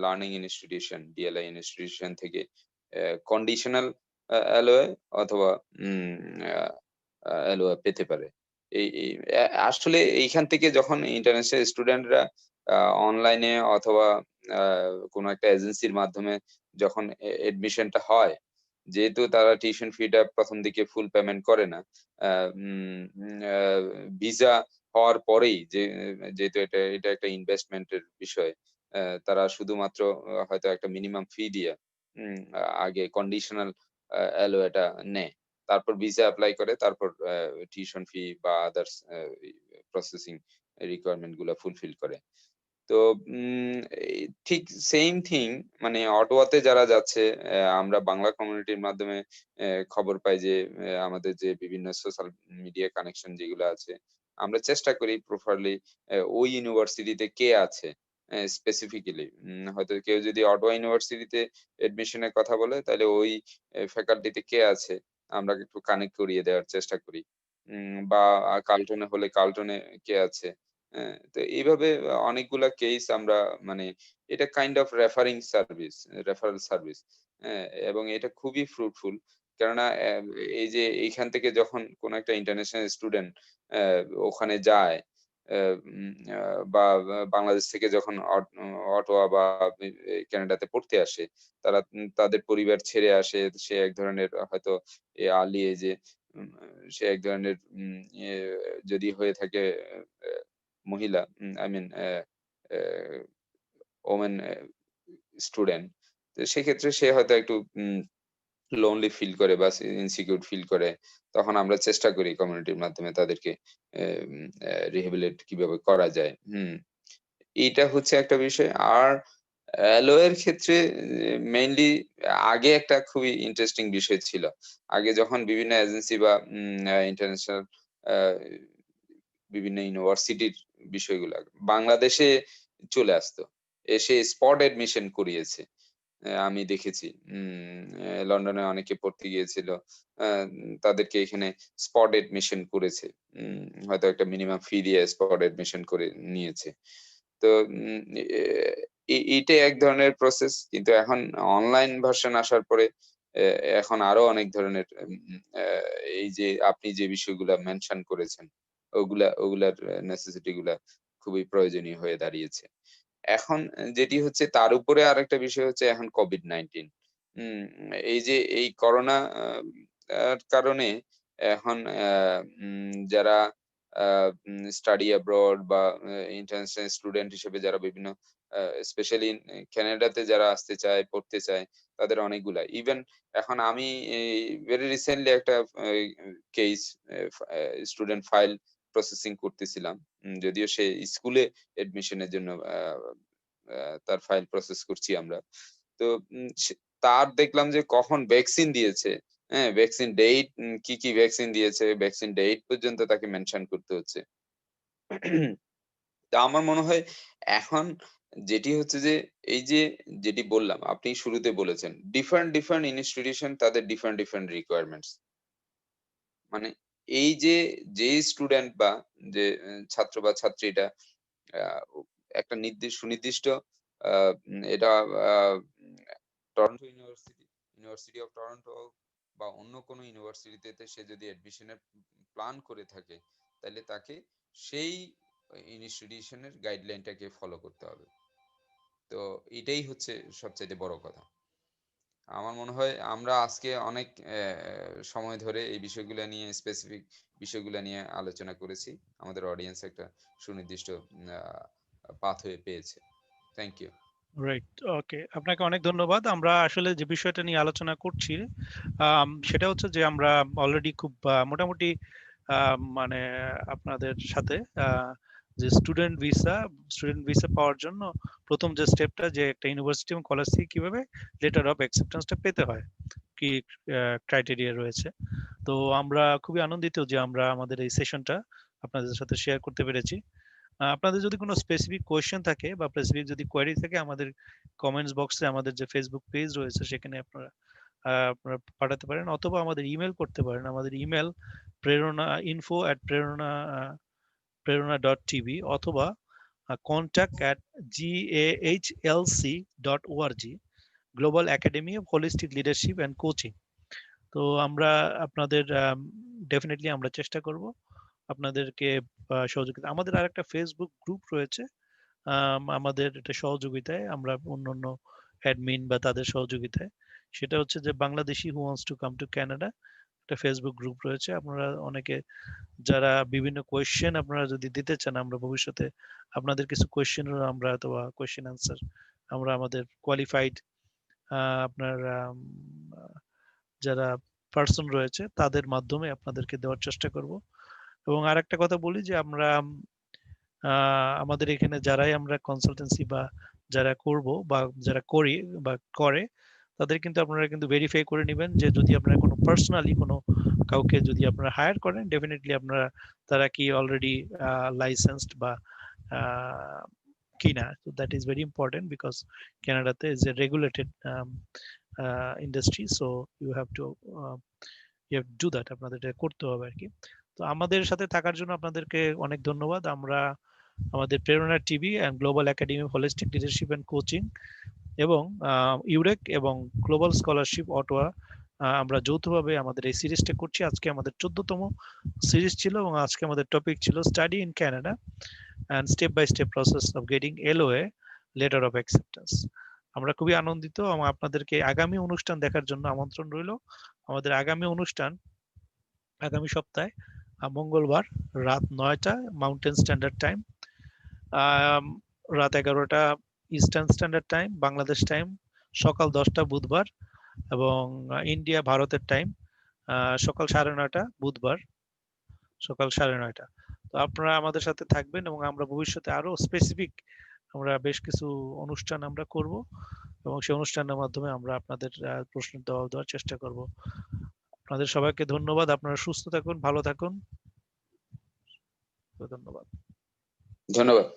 learning institution, DLI institution থেকে কন্ডিশনাল এলওএ অথবা LOA পেতে পারে। এই আসলে এইখান থেকে যখন ইন্টারন্যাশনাল স্টুডেন্টরা অনলাইনে অথবা আ কোনো একটা এজেন্সির মাধ্যমে যখন এডমিশনটা হয়, যেহেতু তারা টিউশন ফিটা ১ম দিকে ফুল পেমেন্ট করে না। আ উম আ ভিসা হওয়ার পরেই যেহেতু এটা একটা ইনভেস্টমেন্ট এর বিষয়, তারা শুধুমাত্র হয়তো একটা মিনিমাম ফি দিয়ে আগে কন্ডিশনাল LOA টা নেয়। তারপর ভিসা এপ্লাই করে, তারপর টিউশন ফি বা আদার্স প্রসেসিং রিকোয়ারমেন্ট গুলা ফুলফিল করে। তো উম এই ঠিক সেইম থিং মানে অটোয়াতে যারা যাচ্ছে, আমরা বাংলা কমিউনিটির মাধ্যমে খবর পাই যে আমাদের যে বিভিন্ন সোশ্যাল মিডিয়া কানেকশন যেগুলো আছে, আমরা চেষ্টা করি প্রপারলি ওই ইউনিভার্সিটিতে কে আছে স্পেসিফিক্যালি। হয়তো কেউ যদি অটোয়া ইউনিভার্সিটিতে এডমিশনের কথা বলে, তাহলে ওই ফ্যাকাল্টিতে কে আছে আমরা একটু কানেক্ট করিয়ে দেওয়ার চেষ্টা করি। বা কার্লটনে হলে কার্লটনে কে আছে। তো এইভাবে অনেকগুলা কেস আমরা মানে এটা কাইন্ড অফ রেফারেল সার্ভিস। এবং এটা খুবই ফ্রুটফুল। কেননা এই যে এইখান থেকে যখন কোন একটা ইন্টারন্যাশনাল স্টুডেন্ট ওখানে যায়, বা বাংলাদেশ থেকে যখন অটোয়া বা কানাডাতে পড়তে আসে, তারা তাদের পরিবার ছেড়ে আসে। সে এক ধরনের হয়তো আর্লি এজে সে এক ধরনের যদি হয়ে থাকে মহিলা, আই মিন ওমেন স্টুডেন্ট। তো সেক্ষেত্রে সে হয়তো একটু লোনলি ফিল করে বা ইনসিকিউর ফিল করে। তখন আমরা চেষ্টা করি কমিউনিটির মাধ্যমে তাদেরকে রিহেবিলিট কিভাবে করা যায়। এইটা হচ্ছে একটা বিষয়। আর অ্যালয় এর ক্ষেত্রে মেইনলি আগে একটা খুবই ইন্টারেস্টিং বিষয় ছিল। আগে যখন বিভিন্ন এজেন্সি বা ইন্টারন্যাশনাল আ বিভিন্ন ইউনিভার্সিটির বিষয়গুলা বাংলাদেশে চলে আসতো। এসে স্পট অ্যাডমিশন করিয়েছে। আমি দেখেছি। লন্ডনে অনেকে পড়তে গিয়েছিল। আ তাদেরকে এখানে স্পট অ্যাডমিশন করেছে। হয়তো একটা মিনিমাম ফি দিয়ে স্পট অ্যাডমিশন করে নিয়েছে। তো এইটা এক ধরনের প্রসেস। কিন্তু এখন অনলাইন ভার্সন আসার পরে এ এখন আরো অনেক ধরনের এই যে আপনি যে বিষয়গুলা মেনশন করেছেন, ওগুলার নেসেসিটি গুলা খুবই প্রয়োজনীয় হয়ে দাঁড়িয়েছে। এখন যেটি হচ্ছে তার উপরে আরেকটা বিষয় হচ্ছে এখন COVID-19। উম এই যে এই করোনা কারণে এখন যারা আ স্টাডি অ্যাব্রড বা ইন্টারন্যাশনাল স্টুডেন্ট হিসেবে যারা বিভিন্ন স্পেশালি কানাডাতে যারা আসতে চায়, পড়তে চায়, তাদের অনেকগুলা। ইভেন এখন আমি এই ভেরি রিসেন্টলি একটা কেস স্টুডেন্ট ফাইল প্রসেসিং করতেছিলাম। যদিও সে স্কুলে অ্যাডমিশনের জন্য আ তার ফাইল প্রসেস করছি আমরা। তো তার দেখলাম যে কখন ভ্যাকসিন দিয়েছে, হ্যাঁ? ভ্যাকসিন ডেট কি ভ্যাকসিন দিয়েছে, ভ্যাকসিন ডেট পর্যন্ত তাকে মেনশন করতে হচ্ছে। তা আমার মনে হয় এখন যেটি হচ্ছে যে এই যে যেটি বললাম, আপনি শুরুতে বলেছেন, ডিফারেন্ট ইনস্টিটিউশন তাদের ডিফারেন্ট রিকোয়ারমেন্টস। মানে এই যে যেই স্টুডেন্ট বা যে ছাত্র বা ছাত্রীটা আ একটা সুনির্দিষ্ট আ এটা আ টরন্টো ইউনিভার্সিটি অফ টরন্টো বা অন্য কোনো ইউনিভার্সিটিতে সে যদি অ্যাডমিশনের প্ল্যান করে থাকে, তাইলে তাকে সেই ইনস্টিটিউশনের গাইডলাইনটাকে ফলো করতে হবে। তো এটাই হচ্ছে সবচাইতে বড় কথা। আমার মনে হয় আমরা আজকে অনেক সময় ধরে এই বিষয়গুলা নিয়ে স্পেসিফিক বিষয়গুলা নিয়ে আলোচনা করেছি। আমাদের অডিয়েন্স একটা সুনির্দিষ্ট আ পাথওয়ে পেয়েছে। Thank you. রাইট, ওকে, আপনাকে অনেক ধন্যবাদ। আমরা আসলে যে বিষয়টা নিয়ে আলোচনা করছি সেটা হচ্ছে যে আমরা অলরেডি খুব মোটামুটি মানে আপনাদের সাথে যে স্টুডেন্ট ভিসা পাওয়ার জন্য প্রথম যে স্টেপটা, যে একটা ইউনিভার্সিটি এবং কলেজ থেকে কিভাবে লেটার অফ অ্যাকসেপ্টেন্সটা পেতে হয়, কি ক্রাইটেরিয়া রয়েছে। তো আমরা খুবই আনন্দিত যে আমরা আমাদের এই সেশনটা আপনাদের সাথে শেয়ার করতে পেরেছি। আপনাদের যদি কোনো স্পেসিফিক কোয়েশ্চেন থাকে বা স্পেসিফিক যদি কোয়েরি থাকে, আমাদের কমেন্টস বক্সে আমাদের যে ফেসবুক পেজ রয়েছে সেখানে আপনারা পাঠাতে পারেন, অথবা আমাদের ইমেল করতে পারেন। আমাদের ইমেল প্রেরণা info@prerona.tv, অথবা contact@gahlc.org, global academy of holistic leadership and coaching. তো আমরা আপনাদের ডেফিনেটলি আমরা চেষ্টা করব আপনাদেরকে সহযোগিতা। আমাদের আরেকটা ফেসবুক গ্রুপ রয়েছে, আমাদের এটা সহযোগিতায়, আমরা অন্যান্য অ্যাডমিন বা তাদের সহযোগিতায়। সেটা হচ্ছে যে Bangladeshi who wants to come to Canada, একটা ফেসবুক গ্রুপ রয়েছে। আপনারা অনেকে যারা বিভিন্ন কোয়েশ্চেন আপনারা যদি দিতে চান, আমরা ভবিষ্যতে আপনাদের কিছু কোয়েশ্চেনের আমরা, অথবা কোয়েশ্চেন আনসার আমরা আমাদের কোয়ালিফাইড আপনার যারা পার্সন রয়েছে তাদের মাধ্যমে আপনাদেরকে দেওয়ার চেষ্টা করব। এবং আরেকটা কথা বলি যে আমরা আমাদের এখানে যারাই আমরা কনসালটেন্সি বা যারা করব বা যারা করি বা করে, তাদের কিন্তু আপনারা কিন্তু ভেরিফাই করে নেবেন যে যদি আপনারা কোনো পার্সোনালি কোনো কাউকে যদি আপনারা হায়ার করেন, ডেফিনেটলি আপনারা তারা কি অলরেডি লাইসেন্সড বা কিনা। So that is very important because Canada is a regulated industry, so you have to do that, আপনাদের এটা করতে হবে আর কি। তো আমাদের সাথে থাকার জন্য আপনাদেরকে অনেক ধন্যবাদ। আমরা আমাদের প্রেরণা TV and global academy holistic leadership and coaching এবং ইউরেক এবং গ্লোবাল স্কলারশিপ অটোয়া আমরা যৌথভাবে আমাদের এই সিরিজটা করছি। আজকে আমাদের 14তম সিরিজ ছিল এবং আজকে আমাদের টপিক ছিল study in Canada and step by step process of getting LOA, letter of acceptance. আমরা খুবই আনন্দিত এবং আপনাদেরকে আগামী অনুষ্ঠান দেখার জন্য আমন্ত্রণ রইল। আমাদের আগামী অনুষ্ঠান আগামী সপ্তাহে মঙ্গলবার রাত 9টা মাউন্টেন স্ট্যান্ডার্ড টাইম, রাত 11টা eastern standard time Bangladesh time, সকাল 10টা বুধবার, এবং ইন্ডিয়া ভারতের টাইম সকাল 9:30 বুধবার সকাল 9:30। তো আপনারা আমাদের সাথে থাকবেন এবং আমরা ভবিষ্যতে আরো স্পেসিফিক আমরা বেশ কিছু অনুষ্ঠান আমরা করব এবং সেই অনুষ্ঠানের মাধ্যমে আমরা আপনাদের প্রশ্নের জবাব দেওয়ার চেষ্টা করব। আপনাদের সবাইকে ধন্যবাদ। আপনারা সুস্থ থাকুন, ভালো থাকুন। ধন্যবাদ। ধন্যবাদ।